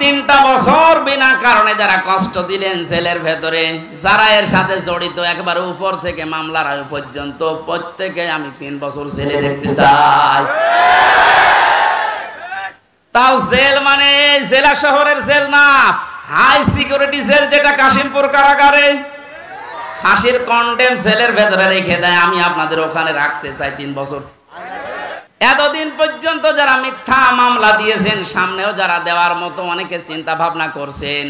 3টা বছর বিনা কারণে যারা কষ্ট দিলেন জেলের ভেতরে, যারা এর সাথে জড়িত একবার উপর থেকে মামলার আয়ু পর্যন্ত প্রত্যেকে আমি 3 বছর জেলে দেখতে চাই। তাও জেল মানে জেলা শহরের জেল না, হাই সিকিউরিটি জেল, যেটা কাশিমপুর কারাগারে ফাঁসির কন্ডেম সেলের ভেতরে রেখে দেয়, আমি আপনাদের ওখানে রাখতে চাই 3 বছর। এতদিন পর্যন্ত যারা মিথ্যা মামলা দিয়েছেন, সামনেও যারা দেওয়ার মতো অনেকে চিন্তা ভাবনা করছেন,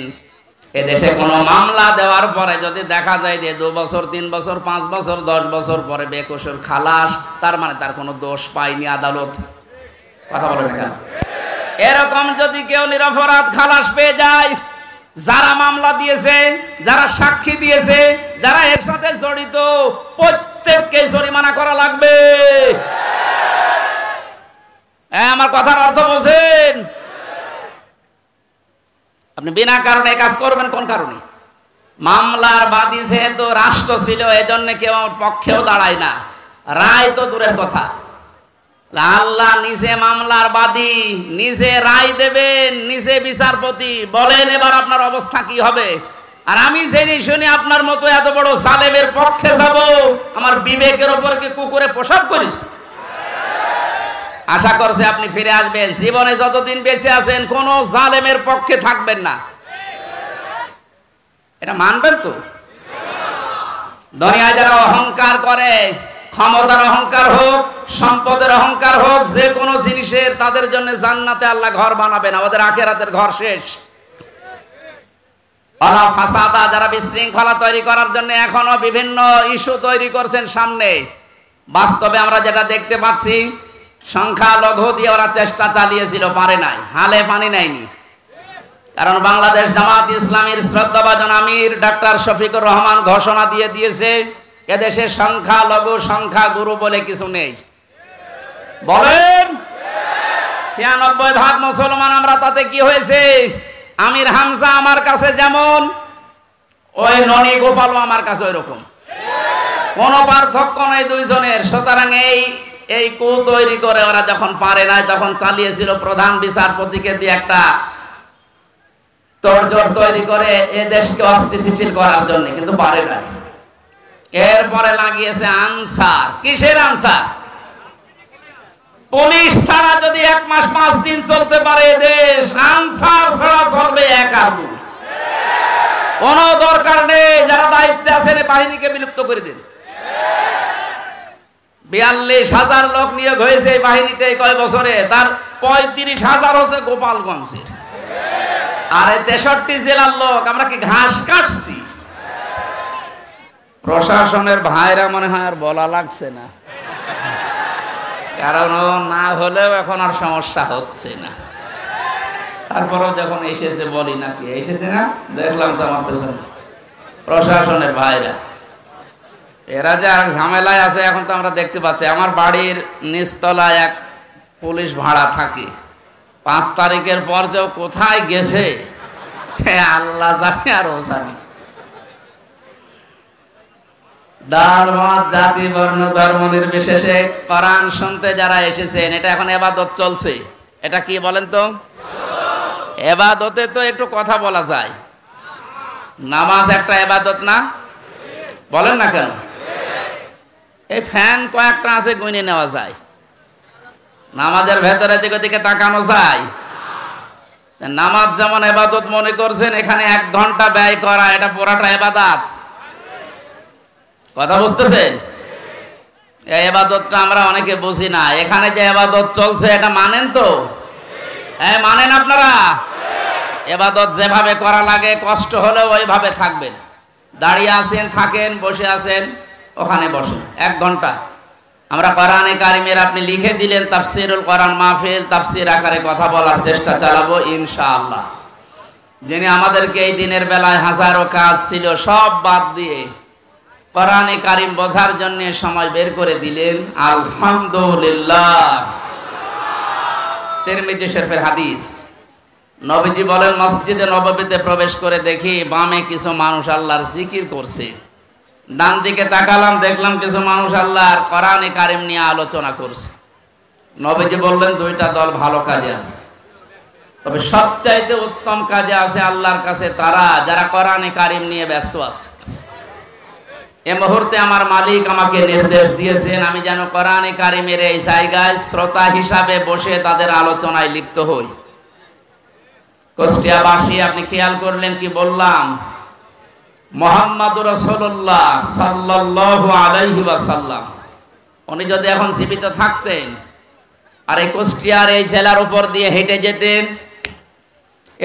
এদেশে কোনো মামলা দেওয়ার পরে যদি দেখা যায় যে 2 বছর 3 বছর 5 বছর 10 বছর পরে বেকসুর খালাস, তার মানে তার কোনো দোষ পায়নি আদালত। কথা বলেন কেন? এরকম যদি কেউ নিরপরাধ খালাস পেয়ে যায়, যারা মামলা দিয়েছে, যারা সাক্ষী দিয়েছে, যারা এর সাথে জড়িত, প্রত্যেককে জরিমানা করা লাগবে। আমার কথার অর্থ বোঝেন? আপনি বিনা কারণে কাজ করবেন কোন কারণে? মামলার বাদী যেহেতু রাষ্ট্র ছিল, এজন্য কেউ পক্ষেও দাঁড়ায় না, রায় তো দূরের কথা। আল্লাহ নিজে মামলার বাদী, নিজে রায় দেবেন, নিজে বিচারপতি। বলেন এবার আপনার অবস্থা কি হবে? আর আমি জেনে শুনে আপনার মতো এত বড় জালেমের পক্ষে যাব? আমার বিবেকের উপর কি কুকুরে পোশাক করিস? আশা করছে আপনি ফিরে আসবেন, জীবনে যতদিন বেঁচে আছেন কোন জালেমের পক্ষে থাকবেন না। এটা মানবেন তো? দুনিয়ায় যারা অহংকার করে, ক্ষমতার অহংকার হোক, সম্পদের অহংকার হোক, যে কোনো জিনিসের, তাদের জন্য জান্নাতে আল্লাহ ঘর বানাবেন, আমাদের আখিরাতের ঘর শেষ। ওয়ালা ফাসাদা, যারা বিশৃঙ্খলা তৈরি করার জন্য এখনো বিভিন্ন ইস্যু তৈরি করছেন সামনে, বাস্তবে আমরা যেটা দেখতে পাচ্ছি, সংখ্যালঘু দিয়ে ওরা চেষ্টা চালিয়েছিল, পারে নাই, হালে পানি নেয়নি। কারণ বাংলাদেশ জামাত ইসলামীর শ্রদ্ধাভাজন আমির ডাক্তার শফিকুর রহমান ঘোষণা দিয়ে দিয়েছে, এদেশে সংখ্যালঘু সংখ্যাগুরু বলে কিছু নেই। বলেন 96% মুসলমান আমরা, তাতে কি হয়েছে? আমির হামজা আমার কাছে যেমন, ওই ননি গোপালও আমার কাছে ওই রকম, কোনো পার্থক্য নাই দুইজনের। সুতরাং এই কু তৈরি করে ওরা যখন পারে নাই, তখন চালিয়েছিল প্রধান বিচারপতিকে দিয়ে একটা তোড়জোড় তৈরি করে এ দেশকে অস্থিতিশীল করার জন্য, কিন্তু পারে নাই। এরপরে লাগিয়েছে আনসার। কিসের আনসার? পুলিশ ছাড়া যদি 1 মাস 5 দিন চলতে পারে দেশ, আনসার ছাড়া চলবে 1 আর 2। কোন দরকার নেই, যারা দায়িত্বে আছেন বাহিনীকে বিলুপ্ত করে দিন। 42,000 লোক নিয়োগ হয়েছে এই বাহিনীতে কয় বছরে, তার 35,000 হচ্ছে গোপালগঞ্জের। আর 63 জেলার লোক। আমরা কি ঘাস কাটছি? প্রশাসনের ভাইরা মনে হয় আর বলা লাগছে না, কারণ না হলেও এখন আর সমস্যা হচ্ছে না। তারপরেও যখন এসেছে বলি নাকি এসেছে না, দেখলাম তো আমার পেছনে প্রশাসনের ভাইরা, এরা যে আর ঝামেলায় আছে এখন তো আমরা দেখতে পাচ্ছি। আমার বাড়ির নিচতলায় এক পুলিশ ভাড়া থাকে, 5 তারিখের পর যে কোথায় গেছে আল্লাহ জানে আর ও জানে। দল মত জাতি বর্ণ ধর্ম নির্বিশেষে কোরআন শুনতে যারা এসেছেন, এটা এখন ইবাদত চলছে। এটা কি বলেন তো? ইবাদতে তো একটু কথা বলা যায়। নামাজ একটা ইবাদত না? বলেন না কেন? এই ফ্যান কয়েকটা আছে, গুনে নেওয়া যায়। নামাজের ভেতরে দিকে দিকে তাকানো যায়। নামাজ যেমন ইবাদত মনে করছেন, এখানে 1 ঘন্টা ব্যয় করা এটা পুরাটা ইবাদত। কথা বুঝতেছেন? এই ইবাদতটা আমরা অনেকে বুঝি না। এখানে যে ইবাদত চলছে এটা মানেন তো? হ্যাঁ মানেন আপনারা? ইবাদত যেভাবে করা লাগে, কষ্ট হলেও ওইভাবে থাকবেন। দাঁড়িয়ে আছেন থাকেন, বসে আছেন ওখানে বসেন 1 ঘন্টা। আমরা কোরআনে কারিমের আপনি লিখে দিলেন তাফসিরুল কোরআন মাহফিল, তাফসির আকারে কথা বলার চেষ্টা চালাবো ইনশাআল্লাহ। যিনি আমাদেরকে এই দিনের বেলায় হাজারো কাজ ছিল সব বাদ দিয়ে কোরআনে কারিম বোঝার জন্য সময় বের করে দিলেন, আলহামদুলিল্লাহ। তিরমিজি শরীফের হাদিস, নবীজি বলেন, মসজিদে নববীতে প্রবেশ করে দেখি বামে কিছু মানুষ আল্লাহর জিকির করছে, ডান দিকে তাকালাম দেখলাম কিছু মানুষ আল্লাহর কোরআনে কারিম নিয়ে আলোচনা করছে। নবীজি বললেন 2টা দল ভালো কাজে আছে। তবে সবচাইতে উত্তম কাজে আছে আল্লাহর কাছে তারা যারা কোরআনে কারিম নিয়ে ব্যস্ত আছে। এ মুহূর্তে আমার মালিক আমাকে নির্দেশ দিয়েছেন আমি যেন কোরআনে কারিমের এই জায়গায় শ্রোতা হিসাবে বসে তাদের আলোচনায় লিপ্ত হই। কুষ্টিয়াবাসী, আপনি খেয়াল করলেন কি বললাম? মুহাম্মদুর রাসূলুল্লাহ সাল্লাল্লাহু আলাইহি ওয়াসাল্লাম উনি যদি এখন জীবিত থাকতেন আর এই কুষ্টিয়ার এই জেলার উপর দিয়ে হেঁটে যেতেন,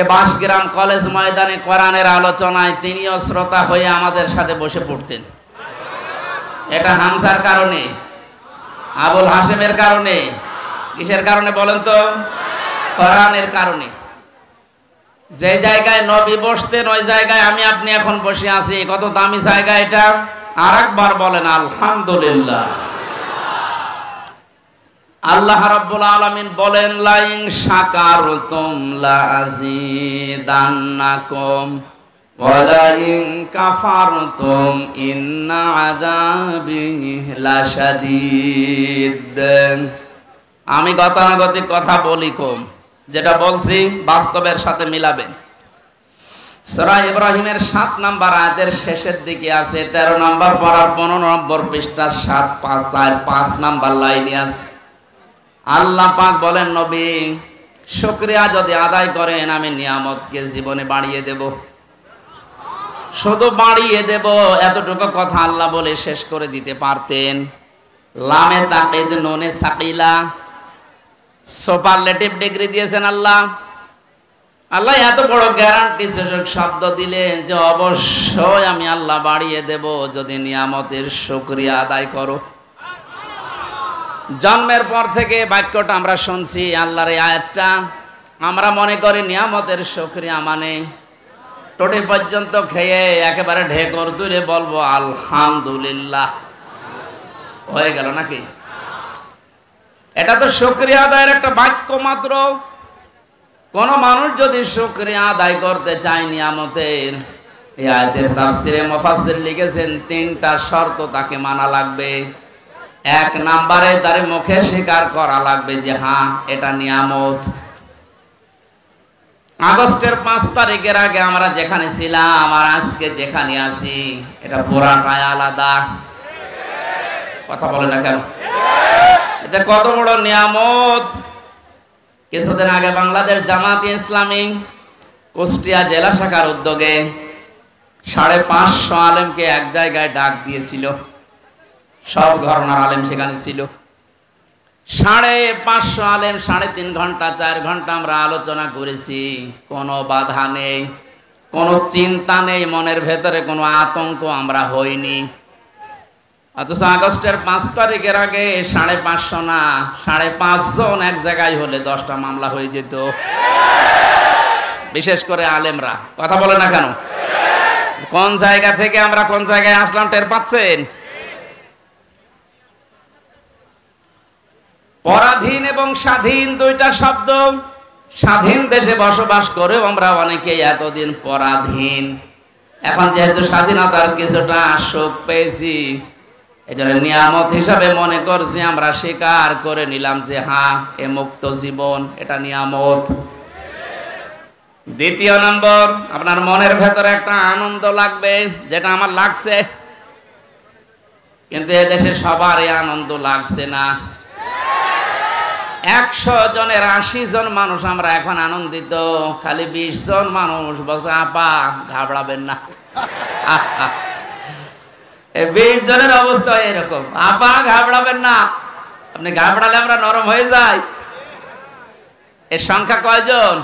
এ বাঁশগ্রাম কলেজ ময়দানে কোরআনের আলোচনায় তিনিও শ্রোতা হয়ে আমাদের সাথে বসে পড়তেন। এটা হামজার কারণে, আবুল হাশেমের কারণে, কিসের কারণে বলেন তো? কোরআনের কারণে। যে জায়গায় নবী বসতেন ওই জায়গায় আমি আপনি এখন বসে আছি। কত দামি জায়গা এটা! আর একবার বলেন আলহামদুলিল্লাহ। আল্লাহ রাব্বুল আলামিন বলেন লাইন শাকারতুম লাযিদান্নাকুম ওয়া লাইন কাফারতুম ইন্না আযাবি লাশাদীদ। আমি গতানুগতিক কথা বলি কম, যেটা বলছি বাস্তবের সাথে মিলাবেন। সূরা ইব্রাহিমের 7 নম্বর আয়াতের শেষের দিকে আছে 13 নম্বর পড়ার 15 নম্বর পৃষ্ঠার 7-5 নম্বর লাইনে আছে। আল্লাহ পাক বলেন নবী শুকরিয়া যদি আদায় করেন আমি নিয়ামতকে জীবনে বাড়িয়ে দেব, শুধু বাড়িয়ে দেব। এতটুকু কথা আল্লাহ বলে শেষ করে দিতে পারতেন। লামে তাকিদ নুনে সাকিলা, সুপারলেটিভ ডিগ্রি দিয়েছেন আল্লাহ। আল্লাহ এত বড় গ্যারান্টি সূচক শব্দ দিলেন যে অবশ্যই আমি আল্লাহ বাড়িয়ে দেব যদি নিয়ামতের শুকরিয়া আদায় করো। জন্মের পর থেকে বাক্যটা আমরা শুনছি, আল্লাহর এই আয়াতটা, আমরা মনে করি নিয়ামতের শুকরিয়া মানে টোটি পর্যন্ত খেয়ে একেবারে ঢেকর তুলে বলবো আলহামদুলিল্লাহ, হয়ে গেল নাকি? এটা তো শুকরিয়া আদায়ের একটা বাক্য মাত্র। কোন মানুষ যদি শুকরিয়া আদায় করতে চায় নিয়ামতের, এই আয়াতের তাফসিরে মুফাসসির লিখেছেন 3টা শর্ত তাকে মানা লাগবে। 1 নম্বরে তার মুখে স্বীকার করা লাগবে যে হ্যাঁ এটা নিয়ামত। আগস্টের 5 তারিখের আগে আমরা যেখানে ছিলাম আর আজকে যেখানে আছি এটা পুরাটাই আলাদা। কথা বলে না কেন? এটা কত বড় নিয়ামত! কিছুদিন আগে বাংলাদেশ জামাতে ইসলামী কুষ্টিয়া জেলা শাখার উদ্যোগে 550 আলেমকে এক জায়গায় ডাক দিয়েছিল। সব ঘরানার আলেম সেখানে ছিল। 550 আলেম 3.5 ঘন্টা 4 ঘন্টা আমরা আলোচনা করেছি। কোনো বাধা নেই, কোনো চিন্তা নেই, মনের ভেতরে কোনো আতঙ্ক আমরা হইনি। অথচ আগস্টের 5 তারিখের আগে 550 না 5.5 জন এক জায়গায় হলে 10টা মামলা হয়ে যেত। বিশেষ করে আলেমরা। কথা বলে না কেন? কোন জায়গা থেকে আমরা কোন জায়গায় আসলাম টের পাচ্ছেন? পরাধীন এবং স্বাধীন 2টা শব্দ। স্বাধীন দেশে বসবাস করেও আমরা অনেকেই এতদিন পরাধীন। এখন যেহেতু স্বাধীনতার কিছুটা সুখ পেয়েছি, এজন্য নিয়ামত হিসাবে মনে করছি, আমরা স্বীকার করে নিলাম যে হ্যাঁ এ মুক্ত জীবন, এটা নিয়ামত। 2 নম্বর, আপনার মনের ভেতরে একটা আনন্দ লাগবে, যেটা আমার লাগছে। কিন্তু এদেশে সবার এই আনন্দ লাগছে না। 100 জনের 80 জন মানুষ আমরা এখন আনন্দিত, খালি 20 জন মানুষ বলছে আপা ঘাবড়াবেন না। 20 জনের অবস্থা এরকম, আপা ঘাবড়াবেন না। আপনি ঘাবড়ালে আমরা নরম হয়ে যাই। এর সংখ্যা কয়জন?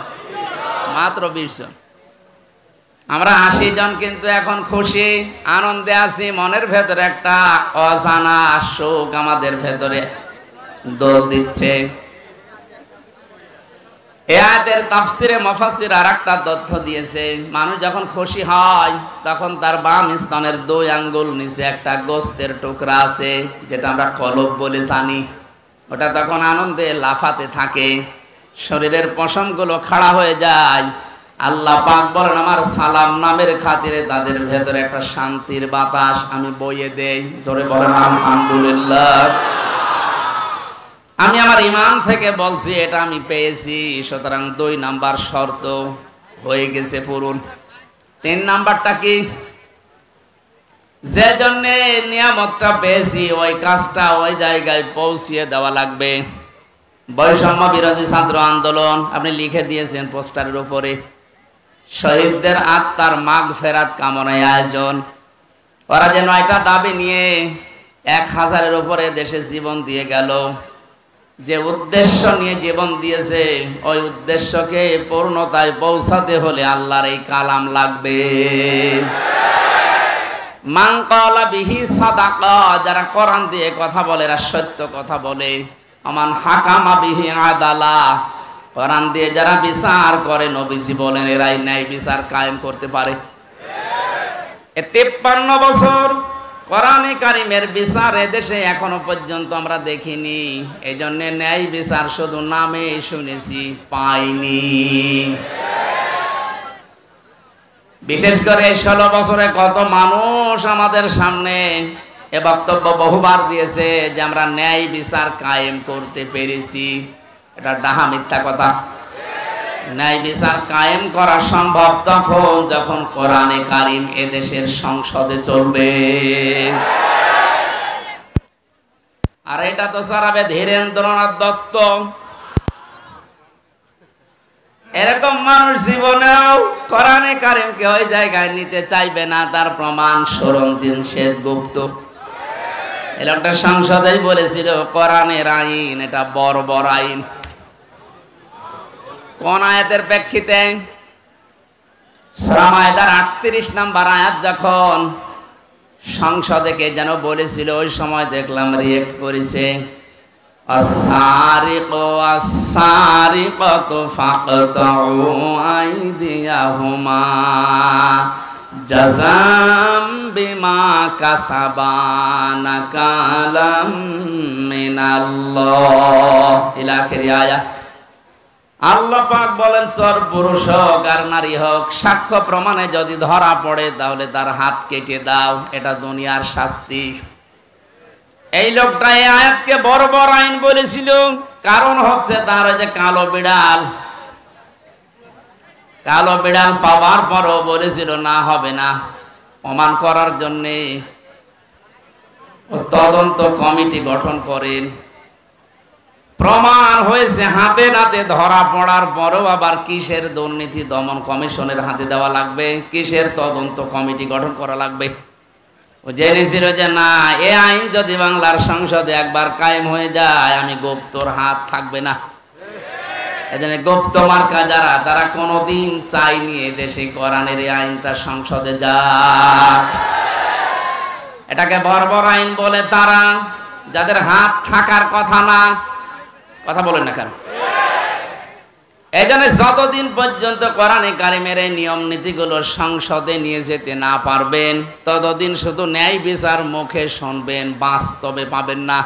মাত্র 20 জন। আমরা 80 জন কিন্তু এখন খুশি, আনন্দে আছি। মনের ভেতরে একটা অজানা সুখ আমাদের ভেতরে দোল দিচ্ছে। এই আয়াতের তাফসিরে মুফাসসির আরেকটা তথ্য দিয়েছে, মানুষ যখন খুশি হয় তখন তার বাম স্তনের 2 আঙ্গুল নিচে একটা গোস্তের টুকরা আছে, যেটা আমরা কলব বলে জানি। ওটা তখন আনন্দে লাফাতে থাকে, শরীরের পশমগুলো খাড়া হয়ে যায়। আল্লাহ পাক বলেন আমার সালাম নামের খাতিরে তাদের ভেতরে একটা শান্তির বাতাস আমি বইয়ে দেই। জোরে বলেন আলহামদুলিল্লাহ। আমি আমার ইমান থেকে বলছি এটা আমি পেয়েছি, সুতরাং 2 নাম্বার শর্ত হয়ে গেছে পূরণ। 3 নাম্বারটা কি? যে জন্য নিয়ামতটা পেয়েছি ওই কাজটা ওই জায়গায় পৌঁছিয়ে দেওয়া লাগবে। বৈষম্য বিরোধী ছাত্র আন্দোলন আপনি লিখে দিয়েছেন পোস্টারের উপরে, শহীদদের আত্মার মাগফিরাত কামনায় আয়োজন। ওরা যে 9টা দাবি নিয়ে 1000-এর উপরে দেশে জীবন দিয়ে গেল, যে উদ্দেশ্য নিয়ে জীবন দিয়েছে ওই উদ্দেশ্যকে পূর্ণতায় পৌঁছাতে হলে আল্লাহর এই কালাম লাগবে। মান ক্বালা বিহি সাদাকা, যারা কোরআন দিয়ে কথা বলে এরা সত্য কথা বলে। আমান হাকামা বিহি আদালা, কোরআন দিয়ে যারা বিচার করে নবীজি বলেন এরাই ন্যায় বিচার কায়েম করতে পারে। 53 বছর কোরআনে কারিমের বিচার এদেশে এখনো পর্যন্ত আমরা দেখিনি। এই জন্য ন্যায় বিচার শুধু নামে শুনেছি, পাইনি। বিশেষ করে 16 বছরে কত মানুষ আমাদের সামনে এ বক্তব্য বহুবার দিয়েছে যে আমরা ন্যায় বিচার কায়েম করতে পেরেছি। এটা ডাহা মিথ্যা কথা। ন্যায় বিচার কায়েম করা সম্ভব তখন যখন কোরআনে কারিম এদেশের সংসদে চলবে। আর এটা তো চালাবে ধীরেন্দ্রনাথ দত্ত। এরকম মানুষ জীবনেও কোরআনে কারিমকে ওই জায়গায় নিতে চাইবে না। তার প্রমাণ সরঞ্জিত সেনগুপ্ত। এই লোকটা সংসদেই বলেছিল কোরআনের আইন এটা বর্বর আইন। কোন আয়াতের প্রেক্ষিতে? সূরা মায়দার 38 নাম্বার আয়াত যখন সংসদে কে যেন বলেছিল, ওই সময় দেখলাম রিয়েক্ট করেছে, আস-সারিকু ওয়াস-সারিকাতু ফাকতাউ আইদিয়াহুমা জাযাম বিমা কাসাবা নাকালাম মিনাল্লাহ ইলা আখিরি আয়াত। আল্লাহ পাক বলেন চোর পুরুষ হোক আর নারী হোক সাক্ষ্য প্রমাণে যদি ধরা পড়ে তাহলে তার হাত কেটে দাও, এটা দুনিয়ার শাস্তি। এই লোকটা এই আয়াতকে বর্বর আইন বলেছিল, কারণ হচ্ছে তার ওই যে কালো বিড়াল পাওয়ার পরও বলেছিল না হবে না। প্রমাণ করার জন্যে তদন্ত কমিটি গঠন করেন। প্রমাণ হয়েছে, হাতে নাতে ধরা পড়ার পরও আবার কিসের দুর্নীতি দমন কমিশনের হাতে দেওয়া লাগবে, কিসের তদন্ত কমিটি গঠন করা লাগবে। ও জেনেছিল যে না, এ আইন যদি বাংলার সংসদে একবার কায়েম হয়ে যায় আমি গুপ্তর হাত থাকবে না। এজন্য গুপ্ত মার্কা যারা, তারা কোনোদিন চাইনি এদেশে কোরআনের এই আইনটা সংসদে যাক। এটাকে বর্বর আইন বলে তারা, যাদের হাত থাকার কথা না। কথা বলেন না কেন? এই জন্য যতদিন পর্যন্ত কোরআনে কারিমের এই নিয়ম নীতিগুলো সংসদে নিয়ে যেতে না পারবেন ততদিন শুধু ন্যায় বিচার মুখে শুনবেন, বাস্তবে পাবেন না।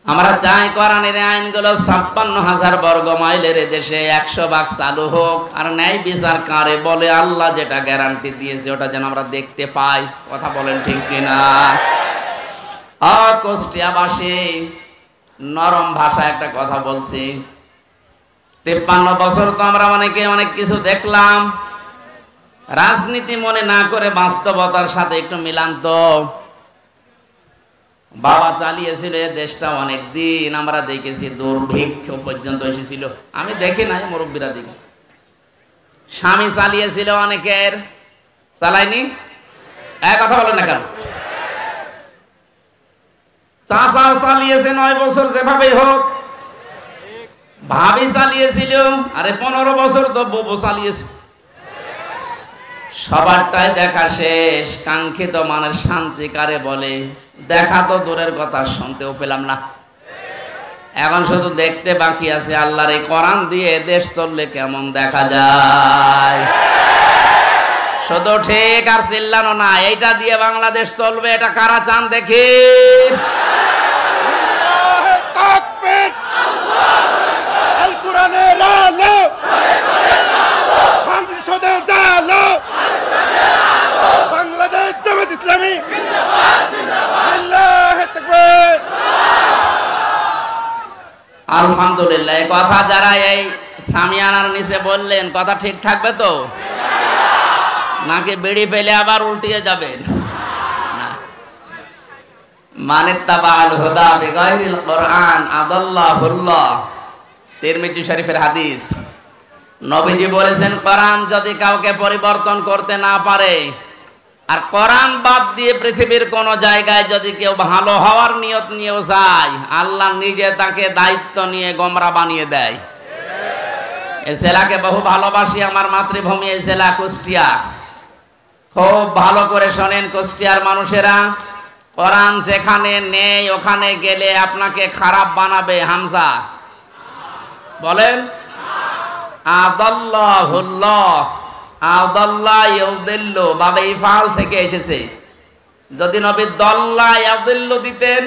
আমরা চাই কোরআনের আইনগুলো 56,000 বর্গ মাইলের দেশে 100 ভাগ চালু হোক। আর ন্যায় বিচার কারে বলে আল্লাহ যেটা গ্যারান্টি দিয়েছে ওটা যেন আমরা দেখতে পাই। কথা বলেন ঠিক কিনা? কুষ্টিয়াবাসী নরম ভাষায় একটা কথা বলছি। 53 বছর তো আমরা অনেকে অনেক কিছু দেখলাম। রাজনীতি মনে না করে বাস্তবতার সাথে একটু মিলান তো। বাবা চালিয়েছিল দেশটা অনেক দিন, আমরা দেখেছি দুর্ভিক্ষ পর্যন্ত এসেছিল। আমি দেখি নাই, মুরব্বীরা দেখেছি। স্বামী চালিয়েছিল অনেকের, চালায়নি? এক কথা বলেন না কেন? চাচাও চালিয়েছে 9 বছর, যেভাবে হোক। ভাবি চালিয়েছিল, আরে 15 বছর তো বউ চালিয়েছে। সবারটাই দেখা শেষ। কাঙ্ক্ষিত মানের শান্তি কারে বলে? দেখা তো দূরের কথা, শুনতেও পেলাম না। এখন শুধু দেখতে বাকি আছে আল্লাহর এই কোরআন দিয়ে দেশ চললে কেমন দেখা যায়। শুধু ঠিক আর চিল্লানো না, এইটা দিয়ে বাংলাদেশ চলবে, এটা কারা চান দেখি? বাংলাদেশ জামাত ইসলামী জিন্দাবাদ জিন্দাবাদ। আল্লাহু আকবার। এই কথা যারা এই সামিয়ানার নিচে বললেন কথা ঠিক থাকবে তো, নাকি বিড়ি পেলে আবার উল্টিয়ে যাবেন? না। মানিত্তাবাল হুদা বিগাইরিল কোরআন আদাল্লাহুল্লাহ, তিরমিজি শরীফের হাদিস। নবীজি বলেছেন কোরআন যদি কাউকে পরিবর্তন করতে না পারে, আর কোরআন বাদ দিয়ে পৃথিবীর কোন জায়গায় যদি কেউ ভালো হওয়ার নিয়ত নিয়েও যায়, আল্লাহ নিজে তাকে দায়িত্ব নিয়ে গোমরা বানিয়ে দেয়। এই জেলাকে বহু ভালোবাসি, আমার মাতৃভূমি এই জেলা কুষ্টিয়া। খুব ভালো করে শোনেন কুষ্টিয়ার মানুষেরা, কোরআন যেখানে নেই ওখানে গেলে আপনাকে খারাপ বানাবে। হামজা বলেন আদাল্লাহুল্লাহ, আদাল্লাহ ইউদিল্লু বাবা ইফআল থেকে এসেছে। যদি নবী দল্লা ইউদিল্লু দিতেন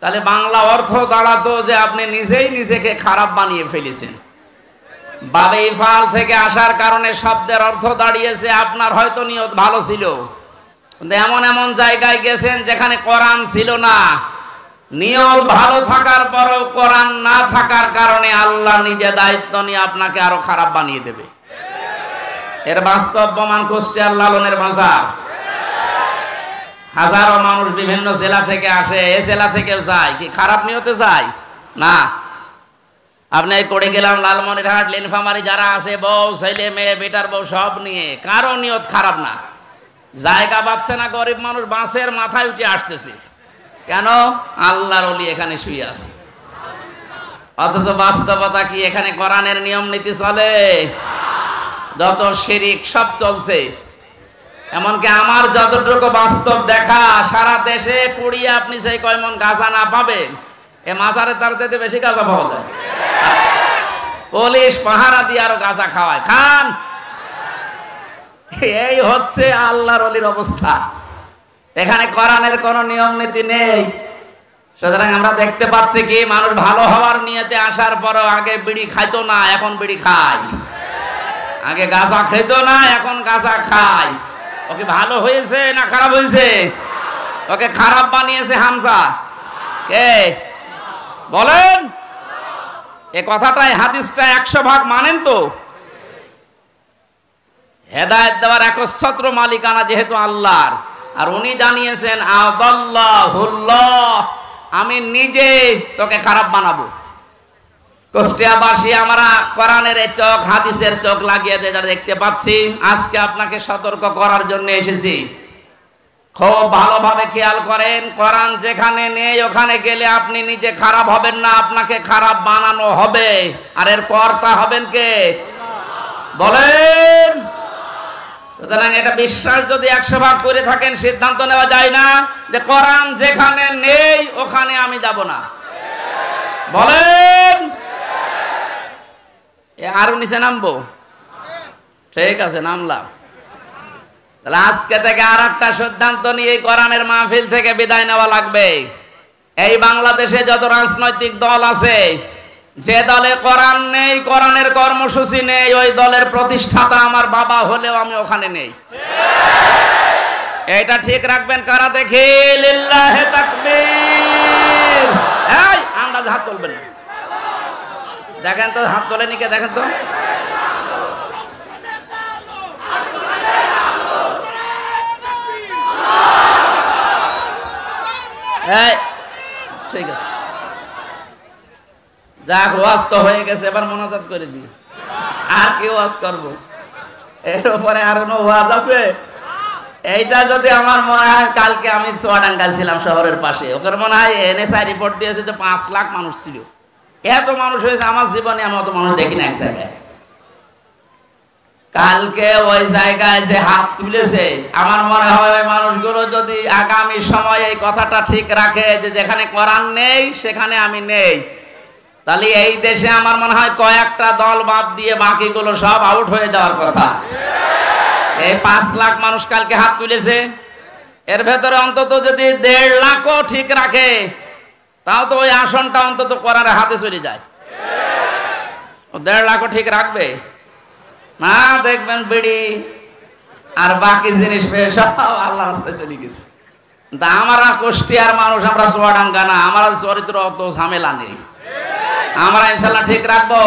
তাহলে বাংলা অর্থ দাঁড়াতো যে আপনি নিজেই নিজেকে খারাপ বানিয়ে ফেলেছেন। বাবা ইফআল থেকে আসার কারণে শব্দের অর্থ দাঁড়িয়েছে আপনার হয়তো নিয়ত ভালো ছিল, কিন্তু এমন এমন জায়গায় গেছেন যেখানে কোরআন ছিল না। নিয়ত ভালো থাকার পরেও কোরআন না থাকার কারণে আল্লাহ নিজে দায়িত্ব নিয়ে আপনাকে আরো খারাপ বানিয়ে দেবে। এর বাস্তব প্রমাণ কুষ্টিয়ার লালনের বাজার। হাজারো মানুষ বিভিন্ন জেলা থেকে আসে, এই জেলা থেকেও যায়, কি খারাপ নিয়তে যায় না। আপনি করে গেলাম লালমনিরহাট, নীলফামারী যারা আছে, বউ ছেলে মেয়ে বেটার বউ সব নিয়ে, কারো নিয়ত খারাপ না। জায়গা পাচ্ছে না, গরিব মানুষ বাঁশের মাথায় উঠে আসতেছে, কেন? আল্লাহর ওলি এখানে শুয়ে আছে। অথচ বাস্তবতা কি? এখানে কোরআনের নিয়ম নীতি চলে, যত শিরিক সব চলছে। এমনকি আমার যতটুকু বাস্তব দেখা, সারা দেশে কুড়িয়ে আপনি সেই কয় মন গাঁজা না পাবেন, এ মাজারে তার থেকে বেশি গাঁজা পাওয়া যায়। পুলিশ পাহারা দিয়ে আরো গাঁজা খাওয়ায়, খান। এই হচ্ছে আল্লাহর ওলির অবস্থা। এখানে কোরআনের কোনো নিয়ম নীতি নেই। সুতরাং আমরা দেখতে পাচ্ছি কি, মানুষ ভালো হওয়ার নিয়তে আসার পরও আগে বিড়ি খাইতো না, এখন বিড়ি খায়। আগে গাঁজা খেত না, এখন গাঁজা খায়। ওকে ভালো হয়েছে না খারাপ হয়েছে? ওকে খারাপ বানিয়েছে হামজা কে? বলেন। এ কথাটাই হাদিসটা 100 ভাগ মানেন তো? হেদায়েত দেওয়ার একচ্ছত্র মালিকানা যেহেতু আল্লাহর, আর উনি জানিয়েছেন আদাল্লাহুল্লাহ, আমি নিজে তোকে খারাপ বানাবো। কুষ্টিয়াবাসী আমরা কোরআনের এই চোখ, হাদিসের চোখ লাগিয়ে দিয়ে যারা দেখতে পাচ্ছি, আজকে আপনাকে সতর্ক করার জন্য এসেছি। খুব ভালোভাবে খেয়াল করেন, কোরআন যেখানে নেই ওখানে গেলে আপনি নিজে খারাপ হবেন না, আপনাকে খারাপ বানানো হবে। আর এর কর্তা হবেন কে? বলেন। সুতরাং এটা বিশ্বাস যদি 100 ভাগ করে থাকেন, সিদ্ধান্ত নেওয়া যায় না যে কোরআন যেখানে নেই ওখানে আমি যাব না। বলেন। আরো নিচে নামবো? ঠিক আছে, নামলাম। তাহলে আজকে থেকে আর একটা সিদ্ধান্ত নিয়ে কোরআনের মাহফিল থেকে বিদায় নেওয়া লাগবে। এই বাংলাদেশে যত রাজনৈতিক দল আছে, যে দলে কোরআন নেই, কোরআনের কর্মসূচি নেই, ওই দলের প্রতিষ্ঠাতা আমার বাবা হলেও আমি ওখানে নেই। এটা ঠিক রাখবেন। কারা দেখি? লিল্লাহে তাকবীর। এই আন্দাজ হাত তুলবেন না, দেখেন তো হাত তোলেনি কে, দেখেন তো। ঠিক আছে, যাক, ওয়াজ তো হয়ে গেছে, এবার মোনাজাত করে দিই। আর কি ওয়াজ করব? এর উপরে আর কোনো ওয়াজ আছে? এইটা যদি আমার মনে হয়, কালকে আমি চুয়াডাঙ্গা ছিলাম শহরের পাশে, ওখানে মনে হয় এনএসআই রিপোর্ট দিয়েছে যে 5 লাখ মানুষ ছিল। এত মানুষ হয়েছে আমার জীবনে আমি অত মানুষ দেখি না এক জায়গায়। কালকে ওই জায়গায় যে হাত তুলেছে, আমার মনে হয় ওই মানুষগুলো যদি আগামী সময়ে এই কথাটা ঠিক রাখে যে যেখানে কোরআন নেই সেখানে আমি নেই, তাহলে এই দেশে আমার মনে হয় কয়েকটা দল বাদ দিয়ে বাকিগুলো সব আউট হয়ে যাওয়ার কথা। এই 5 লাখ মানুষ কালকে হাত তুলেছে, এর ভেতরে অন্তত যদি 1.5 লাখও ঠিক রাখে, তাও তো ওই আসনটা অন্তত কোরআনের হাতে চলে যায়। 1.5 লাখও ঠিক রাখবে না, দেখবেন বিড়ি আর বাকি জিনিস পেয়ে সব আল্লাহর রাস্তায় চলে গেছে। আমরা কুষ্টিয়ার মানুষ, আমরা চুয়াডাঙ্গা না, আমার চরিত্র অত ঝামেলা নেই। আমরা ইনশাআল্লাহ ঠিক রাখবো,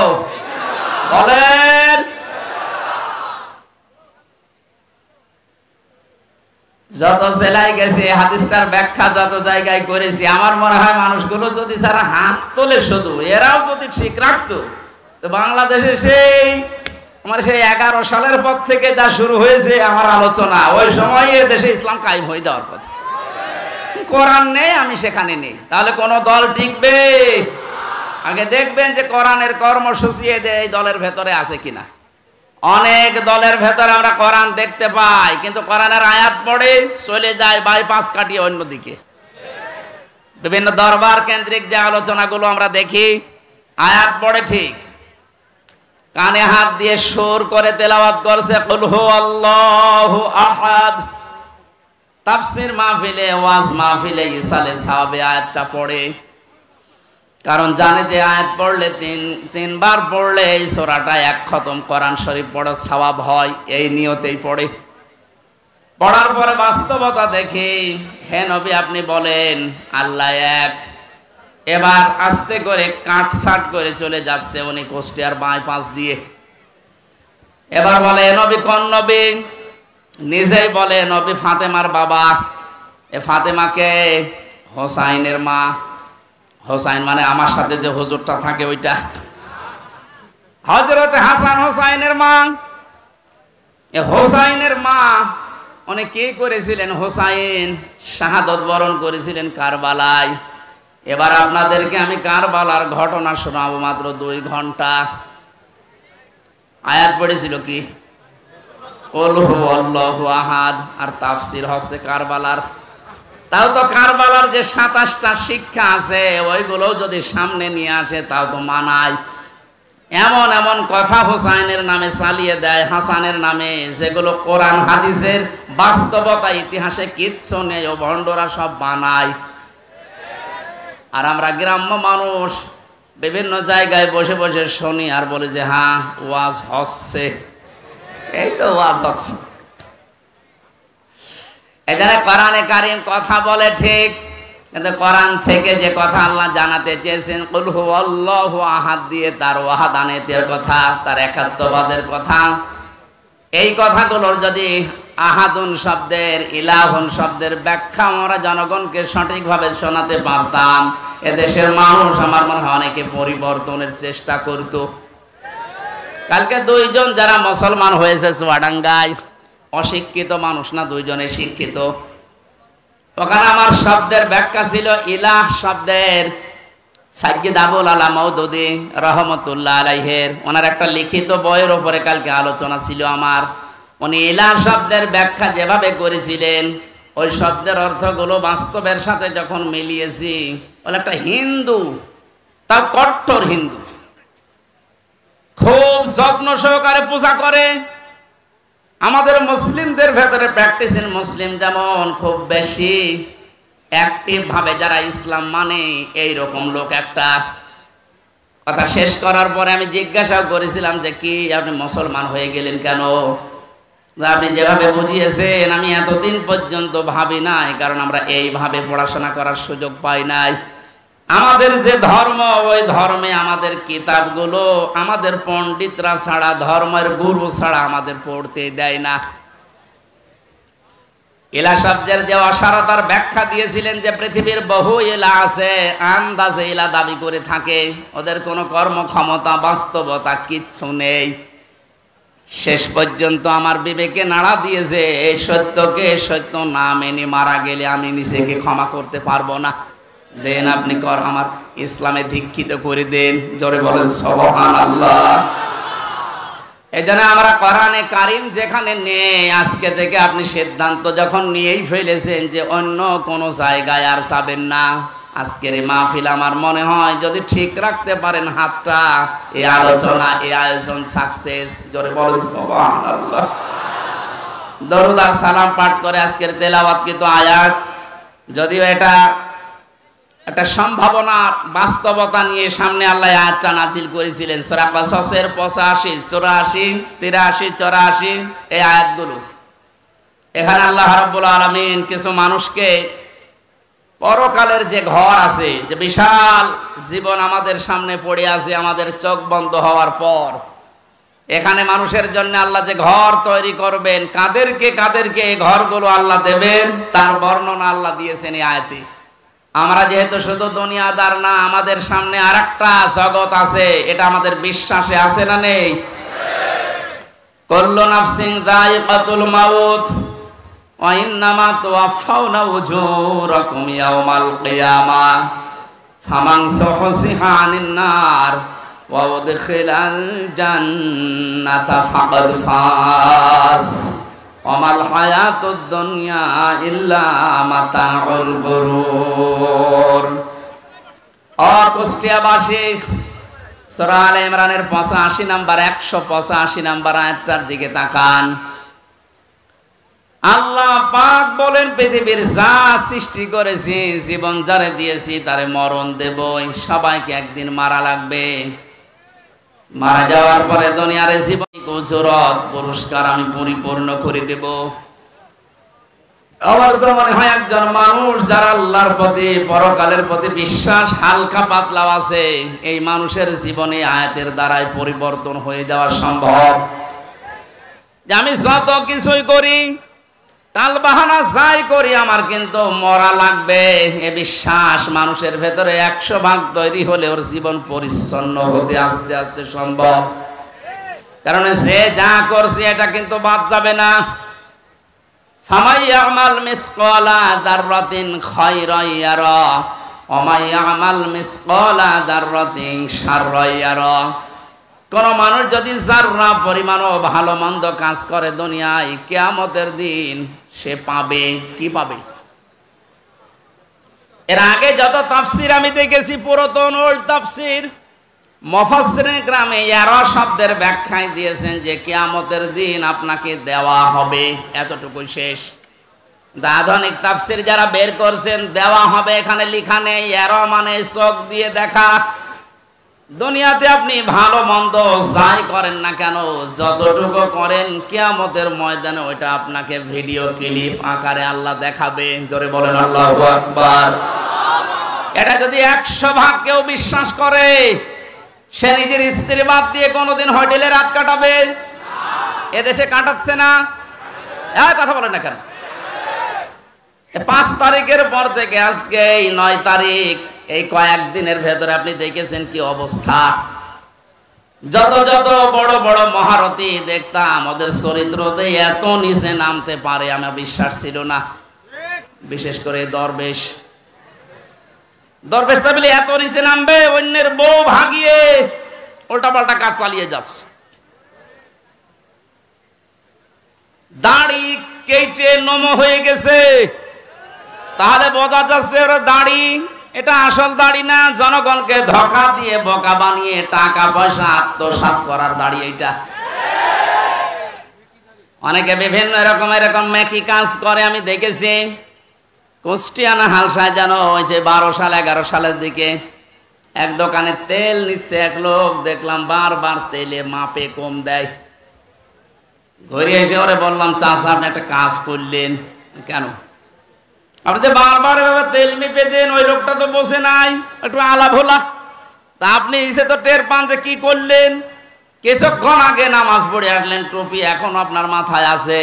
বলেন। যত জেলায় গেছি হাদিসটার ব্যাখ্যা যত জায়গায় করেছি, আমার মনে হয় মানুষগুলো যদি যারা হাত তোলে শুধু এরাও যদি ঠিক রাখতো, তো বাংলাদেশে সেই 11 সালের পর থেকে যা শুরু হয়েছে আমার আলোচনা, ওই সময় দেশে ইসলাম কায়েম হয়ে যাওয়ার কথা। কোরআন নেই, আমি সেখানে নেই, তাহলে কোন দল টিকবে? আগে দেখবেন যে কোরআনের কর্মসূচি এই দলের ভেতরে আছে কিনা। অনেক দলের ভেতরে আমরা কোরআন দেখতে পাই, কিন্তু কোরআনের আয়াত পড়ে চলে যায় বাইপাস কাটিয়ে অন্যদিকে। বিভিন্ন দরবার কেন্দ্রিক যে আলোচনাগুলো আমরা দেখি, আয়াত পড়ে ঠিক, কানে হাত দিয়ে সুর করে তেলাওয়াত করছে কুল হুয়াল্লাহু আহাদ। তাফসীর মাহফিলে, ওয়াজ মাহফিলে ইসালে সাহাবে আয়াতটা পড়ে, কারণ জানে যে আয়াত পড়লে তিনবার পড়লে এই সূরাটা এক খতম কোরআন শরীফ পড়ার সওয়াব হয়, এই নিয়তেই পড়ে। পড়ার পরে বাস্তবতা দেখি, হে নবী আপনি বলেন আল্লাহ এক। এবার আস্তে করে কাটছাট করে চলে যাচ্ছে উনি কোষ্টিয়ার বাঁয় পাশ দিয়ে। এবার বলে নবী কোন নবী? নিজেই বলে নবী ফাতেমার বাবা। এ ফাতেমাকে হোসাইনের মা। হোসাইন মানে আমার সাথে যে হুজুরটা থাকে ওইটা, হযরত হাসান হোসাইনের মা। এ হোসাইনের মা উনি কি করেছিলেন? হোসাইন শাহাদত বরণ করেছিলেন কারবালায়। এবার আপনাদেরকে আমি কারবালার ঘটনা শোনাবো, মাত্র 2 ঘন্টা। আয়াত পড়েছিল কি? কুল হুয়াল্লাহু আহাদ, আর তাফসীর হচ্ছে কারবালার। তাও তো কারবালার যে 27টা শিক্ষা আছে ওইগুলো যদি সামনে নিয়ে আসে তাও তো মানায়। এমন এমন কথা হোসাইনের নামে চালিয়ে দেয়, হাসানের নামে, যেগুলো কোরআন হাদিসের বাস্তবতা ইতিহাসে কিচ্ছু নেই, ও ভণ্ডরা সব বানায়। আর আমরা গ্রাম্য মানুষ বিভিন্ন জায়গায় বসে বসে শুনি আর বলি যে হ্যাঁ ওয়াজ হচ্ছে, এই তো ওয়াজ হচ্ছে। এখানে কোরআনে কারীম কথা বলে ঠিক, কিন্তু কোরআন থেকে যে কথা আল্লাহ জানাতে চেয়েছেন কুল হুয়াল্লাহু আহাদ দিয়ে তার ওয়াহাদানিয়তের কথা, তার একাত্মবাদের কথা, এই কথাগুলোর যদি আহাদুন শব্দের, ইলাহুন শব্দের ব্যাখ্যা আমরা জনগণকে সঠিকভাবে শোনাতে পারতাম, এদেশের মানুষ আমার মনে হয় অনেকে পরিবর্তনের চেষ্টা করত। কালকে 2 জন যারা মুসলমান হয়েছে চুয়াডাঙ্গায়, অশিক্ষিত মানুষ না, 2 জনে শিক্ষিত। ওখানে আমার শব্দের ব্যাখ্যা ছিল ইলাহ শব্দের সাইয়্যিদ আবুল আলা মওদুদি রহমতুল্লাহ আলাইহির, ওনার একটা লিখিত বইয়ের উপরে কালকে আলোচনা ছিল আমার। উনি ইলাহ শব্দের ব্যাখ্যা যেভাবে করেছিলেন, ওই শব্দের অর্থগুলো বাস্তবের সাথে যখন মিলিয়েছি, বলে একটা হিন্দু, তার কট্টর হিন্দু, খুব যত্ন সহকারে পূজা করে। আমাদের মুসলিমদের ভেতরে প্র্যাকটিসিং মুসলিম যেমন খুব বেশি অ্যাক্টিভ ভাবে যারা ইসলাম মানে, এই রকম লোক একটা। কথা শেষ করার পরে আমি জিজ্ঞাসাও করেছিলাম যে কি আপনি মুসলমান হয়ে গেলেন কেন? আপনি যেভাবে বুঝিয়েছেন আমি এতদিন পর্যন্ত ভাবি নাই, কারণ আমরা এইভাবে পড়াশোনা করার সুযোগ পাই নাই। আমাদের যে ধর্ম, ওই ধর্মে আমাদের কিতাবগুলো আমাদের পণ্ডিতরা ছাড়া, ধর্মের গুরু ছাড়া আমাদের পড়তে দেয় না। ইলা শব্দের যে অসারতার ব্যাখ্যা দিয়েছিলেন যে পৃথিবীর বহু ইলা আছে, আন্দাজে ইলা দাবি করে থাকে, ওদের কোনো কর্মক্ষমতা বাস্তবতা কিচ্ছু নেই। শেষ পর্যন্ত আমার বিবেকে নাড়া দিয়েছে, এই সত্যকে সত্য না মেনে মারা গেলে আমি নিজেকে ক্ষমা করতে পারবো না। দেন আপনি আমার ইসলামে দীক্ষিত করে দেন, জোরে বলেন সুবহানাল্লাহ। এই জন্য আমরা কোরআনে কারীম যেখানে নেই, আজকে থেকে আপনি সিদ্ধান্ত যখন নিয়েই ফেলেছেন যে অন্য কোনো জায়গায় আর যাবেন না, আজকের এই মাহফিল আমার মনে হয় যদি ঠিক রাখতে পারেন হাতটা, এই আলোচনা, এই আয়োজন সাকসেস, জোরে বলেন সুবহানাল্লাহ। দরুদ আর সালাম পাঠ করে আজকের তেলাওয়াতকৃত আয়াত, যদিও এটা একটা সম্ভাবনা বাস্তবতা নিয়ে সামনে আল্লাহ আয়াতটা নাজিল করেছিলেন সূরা কাসাসের 85, 84, 83, 84 এই আয়াতগুলো। এখানে আল্লাহ রাব্বুল আলামিন কিছু মানুষকে পরকালের যে ঘর আছে, যে বিশাল জীবন আমাদের সামনে পড়ে আছে আমাদের চোখ বন্ধ হওয়ার পর, এখানে মানুষের জন্য আল্লাহ যে ঘর তৈরি করবেন, কাদেরকে এই ঘরগুলো আল্লাহ দেবেন তার বর্ণনা আল্লাহ দিয়েছেন এই আয়াতে। আমরা যেহেতু শুধু দুনিয়াদার না, আমাদের সামনে আরেকটা জগৎ আছে, এটা আমাদের বিশ্বাসে আছে না নেই? কুল্লু নাফসিন যায়িকাতুল মাউত ওয়া ইন্নামা তুওয়াফাউনা উজুরাকুম ইয়াওমাল কিয়ামাহ ফামান যুহজিহা আনিন নার ওয়া উদখিলাল জান্নাতা ফাকাদ ফাজ ওয়া মাল হায়াতুদ দুনিয়া ইল্লা মাতাউল গুরুর। ও কুষ্টিয়াবাসী, সূরা আলে ইমরানের 85 নাম্বার 185 নাম্বার আয়াতটার দিকে তাকান। আল্লাহ পাক বলেন, পৃথিবীর যা সৃষ্টি করেছি, জীবন যারে দিয়েছি তারে মরণ দেবই, সবাইকে একদিন মারা লাগবে। মারা যাওয়ার পরে দুনিয়ার জীবন উজরত পুরস্কার আমি পরিপূর্ণ করে দেব। আমার তো মনে হয় একজন মানুষ যারা আল্লাহর প্রতি পরকালের প্রতি বিশ্বাস হালকা পাতলা আছে, এই মানুষের জীবনে আয়াতের দ্বারাই পরিবর্তন হয়ে যাওয়া সম্ভব। যে আমি যত কিছুই করি, টাল বাহানা যাই করি, আমার কিন্তু মরা লাগবে, এ বিশ্বাস মানুষের ভেতরে 100% তৈরি হলে ওর জীবন পরিচ্ছন্ন হতে আস্তে আস্তে সম্ভব। কারণ যে যা করছে এটা কিন্তু বাদ যাবে না। ফামাই ইয়ামাল মিসকালা যাররাতিন খায়রান ইয়ারা ওয়া মাই ইয়ামাল মিসকালা যাররাতিন শাররান ইয়ারা। কোন মানুষ যদি যাররা পরিমাণও ভালো মন্দ কাজ করে দুনিয়ায়, কিয়ামতের দিন সে পাবে কি পাবে? এর আগে যত তাফসীর আমি দেখেছি, পুরাতন ওল্ড তাফসীর, মুফাসসিরিন গ্রামে ইয়ারা শব্দের ব্যাখ্যায় দিয়েছেন যে কিয়ামতের দিন আপনাকে দেওয়া হবে, এতটুকুই শেষ। আধুনিক তাফসীর যারা বের করছেন, দেওয়া হবে এখানে লেখা নেই, ইয়ারা মানে চোখ দিয়ে দেখা। দুনিয়াতে আপনি ভালো মন্দ যাই করেন না কেন, যতটুকু করেন, কিয়ামতের ময়দানে ওইটা আপনাকে ভিডিও ক্লিপ আকারে আল্লাহ দেখাবে। জোরে বলেন আল্লাহু আকবার। এটা যদি 100% কেউ বিশ্বাস করে, সে নিজের স্ত্রী বাদ দিয়ে কোনোদিন হোটেলে রাত কাটাবে? এদেশে কাটাচ্ছে না? কথা বলেন না কেন? 5 তারিখের পর থেকে আজকে এই 9 তারিখ, এই কয়েকদিনের ভেতরে আপনি দেখেছেন কি অবস্থা। যত বড় বড় মহারথী দেখতাম, ওদের চরিত্রতে এত নিচে নামতে পারে আমার বিশ্বাস ছিল না। বিশেষ করে দরবেশ তাহলে এত নিচে নামবে, অন্যের বউ ভাগিয়ে উল্টাপাল্টা কাজ চালিয়ে যাচ্ছে। দাড়ি কেটে নম হয়ে গেছে, তাহলে বোঝা যাচ্ছে ওরা দাড়ি, এটা আসল দাড়ি না, জনগণকে ধোঁকা দিয়ে বোকা বানিয়ে টাকা পয়সা আত্মসাৎ করার দাড়ি এটা। অনেকে বিভিন্ন এরকম মেকি কাজ করে আমি দেখেছি। কুষ্টিয়ানা হালসায় যেন ওই যে 12 সাল 11 সালের দিকে এক দোকানে তেল নিচ্ছে এক লোক, দেখলাম বারবার তেলে মাপে কম দেয়। ঘুরে এসে ওরে বললাম, চাচা আপনি একটা কাজ করলেন কেন? আপনি যে বারবার তেল মেপে দেন, ওই লোকটা তো বসে নাই, একটু আলাপ হলা, তা আপনি এসে তো টের পান যে কি করলেন। কিছুক্ষণ আগে নামাজ পড়ে আসলেন, টুপি এখন আপনার মাথায় আছে,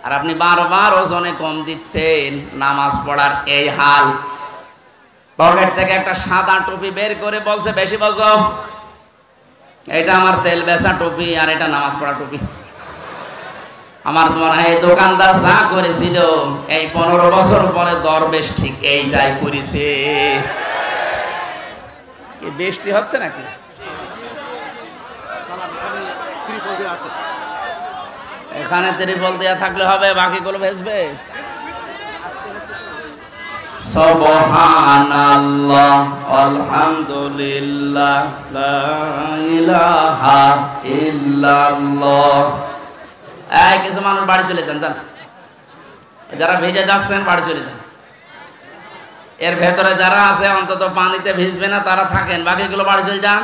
আর আপনি বারবার ওজনে কম দিচ্ছেন। নামাজ পড়ার এই হাল। পকেট থেকে একটা সাদা টুপি বের করে বলছে, বেশি বসো, এটা আমার তেল বেচা টুপি আর এটা নামাজ পড়া টুপি। আমার মনে হয় দোকানদার যা করেছিল, এই 15 বছর পরে দরবেশ ঠিক এইটাই করেছে। বৃষ্টি হচ্ছে নাকি? এখানে ত্রিপল দেয়া থাকলে হবে, বাকিগুলো ভেজবে। সুবহানাল্লাহ আলহামদুলিল্লাহ লা ইলাহা ইল্লাল্লাহ। এই কিছু মানুষ বাড়ি চলে যান, যারা ভেজে যাচ্ছেন বাড়ি চলে যান। এর ভেতরে যারা আছে অন্তত পানিতে ভিজবে না তারা থাকেন, বাকিগুলো বাড়ি চলে যান।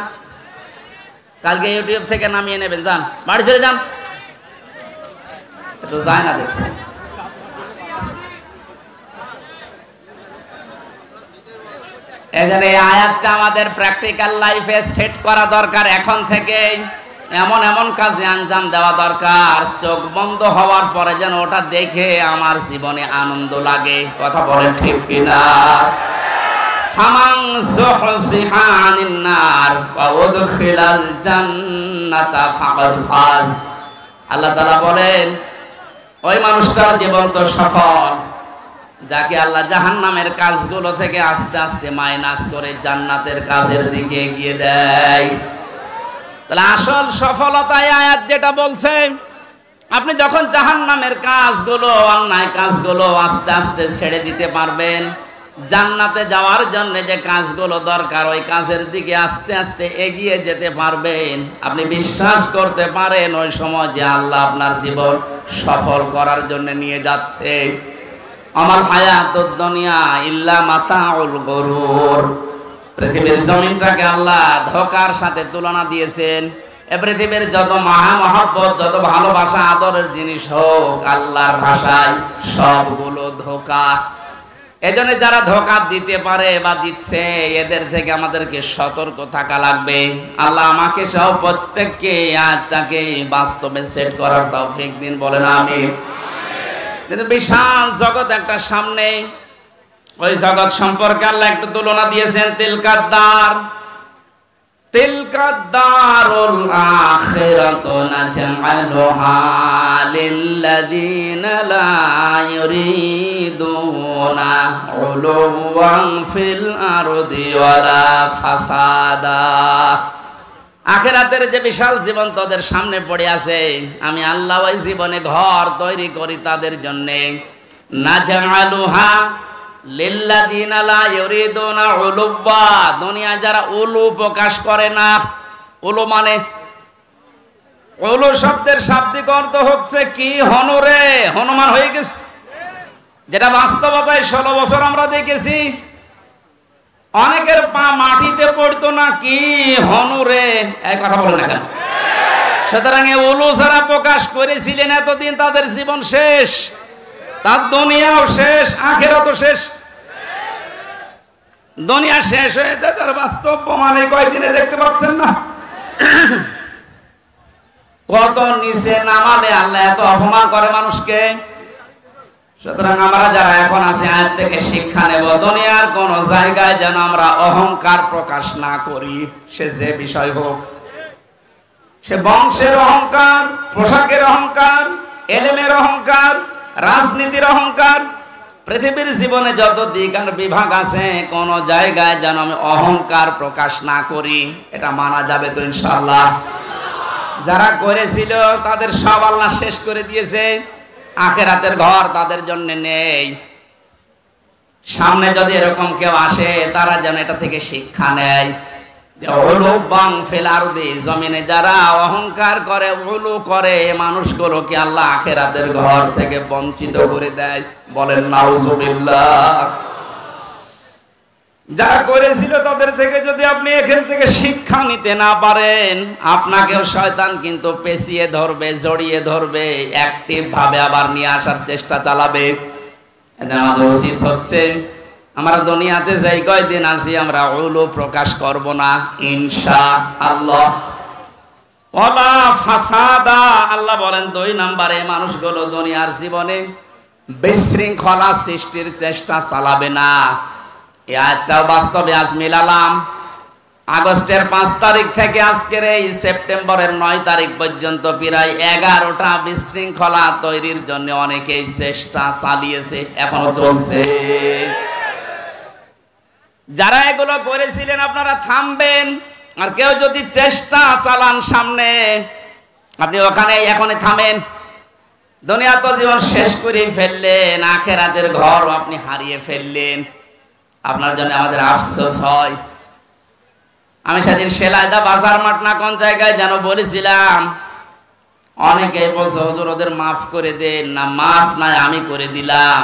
কালকে ইউটিউব থেকে নামিয়ে নেবেন, যান বাড়ি চলে যান। তো যায় না দেখছে। এজন্য এই আয়াতটা আমাদের প্র্যাকটিক্যাল লাইফে সেট করা দরকার এখন থেকেই। এমন এমন কাজে আঞ্জাম দেওয়া দরকার, চোখ বন্ধ হওয়ার পরে যেন ওটা দেখে আমার জীবনে আনন্দ লাগে। কথা বলেন ঠিক কিনা? ফামান যুহজিহা আনিন নার ওয়া উদখিলাল জান্নাতা ফাকাদ ফাজ। আল্লাহ তাআলা বলেন ওই মানুষটার জীবন তো সফল যাকে আল্লাহ জাহান্নামের কাজগুলো থেকে আস্তে আস্তে মাইনাস করে জান্নাতের কাজের দিকে এগিয়ে দেয়। তাহলে আসল সফলতা এই আয়াত যেটা বলছে, আপনি যখন জাহান্নামের কাজগুলো, অন্যায় কাজগুলো আস্তে আস্তে ছেড়ে দিতে পারবেন, জান্নাতে যাওয়ার জন্য যে কাজগুলো দরকার ওই কাজের দিকে আস্তে আস্তে এগিয়ে যেতে পারবেন, আপনি বিশ্বাস করতে পারেন ওই সময় যে আল্লাহ আপনার জীবন সফল করার জন্য নিয়ে যাচ্ছে। আমার হায়াতুদ দুনিয়া ইল্লা মাতাউল গুরুর। পৃথিবীর জমিনটাকে আল্লাহ ধোঁকার সাথে তুলনা দিয়েছেন। এ পৃথিবীর যত মহামহব্বত, যত ভালোবাসা, আদরের জিনিস হোক, আল্লাহর ভাষায় সবগুলো ধোঁকা। এজন্য যারা ধোঁকা দিতে পারে বা দিচ্ছে, এদের থেকে আমাদেরকে সতর্ক থাকা লাগবে। আল্লাহ আমাকে সহ প্রত্যেককে আজটাকে বাস্তবে সেট করার তৌফিক দিন, বলেন আমিন। কিন্তু বিশাল জগৎ একটা সামনে, ওই জগৎ সম্পর্কে আল্লাহ একটু তুলনা দিয়েছেন। তিলকাদ্দারুল আখিরাতু নাজআলুহা লিল্লাযীনা লা ইউরিদুনা উলুওয়ান ফিল আরদি ওয়ালা ফাসাদা। আখিরাতের যে বিশাল জীবন তাদের সামনে পড়ে আছে, আমি আল্লাহ ওই জীবনে ঘর তৈরি করি তাদের জন্য। নাজআলুহা লিল্লাযীনা লা ইউরিদুনা উলুওয়া, দুনিয়া যারা উলু প্রকাশ করে না। উলু মানে, উলু শব্দের শাব্দিক অর্থ হচ্ছে কি? হনুরে, হনুমান হয়ে গেছে, যেটা বাস্তবতায় 16 বছর আমরা দেখেছি। অনেকের পা মাটিতে পড়তো না, কি হনুরে, এই কথা বলে না কেন? সুতরাং উলু যারা প্রকাশ করেছিলেন এতদিন, তাদের জীবন শেষ, তার দুনিয়াও শেষ, আখিরাতও শেষ। দুনিয়া শেষ হয়ে যায়, তার বাস্তব প্রমাণ এই কয়েকদিনে দেখতে পাচ্ছেন না? কত নিচে নামালে আল্লাহ এত অপমান করে মানুষকে। সুতরাং আমরা যারা এখন আছি আয়াত থেকে শিক্ষা নেব, দুনিয়ার কোন জায়গায় যেন আমরা অহংকার প্রকাশ না করি, সে যে বিষয় হোক। সে বংশের অহংকার, পোশাকের অহংকার, এলেমের অহংকার, রাজনীতির অহংকার, পৃথিবীর জীবনে যত দিক আর বিভাগ আছে, কোন জায়গায় যেন আমি অহংকার প্রকাশ না করি। এটা মানা যাবে তো ইনশাআল্লাহ? যারা করেছিল তাদের সব আল্লাহ শেষ করে দিয়েছে, আখিরাতের ঘর তাদের জন্য নেই। সামনে যদি এরকম কেউ আসে, তারা যেন এটা থেকে শিক্ষা নেয়। জমিনে যারা অহংকার করে, উলু করে, মানুষগুলোকে আল্লাহ আখিরাতের ঘর থেকে বঞ্চিত করে দেয়, বলেন নাউজুবিল্লাহ। যারা করেছিল তাদের থেকে যদি আপনি এখান থেকে শিক্ষা নিতে না পারেন, আপনাকেও শয়তান কিন্তু পেঁচিয়ে ধরবে, জড়িয়ে ধরবে, অ্যাক্টিভ ভাবে আবার নিয়ে আসার চেষ্টা চালাবে। আমাদের উচিত হচ্ছে আমরা দুনিয়াতে যাই কয়দিন আছি, আমরা উলু প্রকাশ করব না ইনশাআল্লাহ। ওয়ালা ফাসাদা, আল্লাহ বলেন 2 নম্বরে মানুষগুলো দুনিয়ার জীবনে বিশৃঙ্খলা সৃষ্টির চেষ্টা চালাবে না। এই আয়াতটাও বাস্তবে আজ মিলালাম। আগস্টের 5 তারিখ থেকে আজকের এই সেপ্টেম্বরের 9 তারিখ পর্যন্ত প্রায় 11টা বিশৃঙ্খলা তৈরির জন্য অনেকেই চেষ্টা চালিয়েছে, এখনো চলছে। যারা এগুলো করেছিলেন আপনারা থামবেন, আর কেউ যদি চেষ্টা চালান সামনে, আপনি ওখানে এখনই থামেন। দুনিয়া তো জীবন শেষ করে ফেললেন, আখিরাতের ঘর আপনি হারিয়ে ফেললেন। আপনার জন্য আমাদের আফসোস হয়। আমি সেদিন সেলাইদা বাজার মাঠ না কোন জায়গায় যেন বলেছিলাম, অনেকে বলছে হুজুর ওদের মাফ করে দেন না। মাফ নাই, আমি করে দিলাম।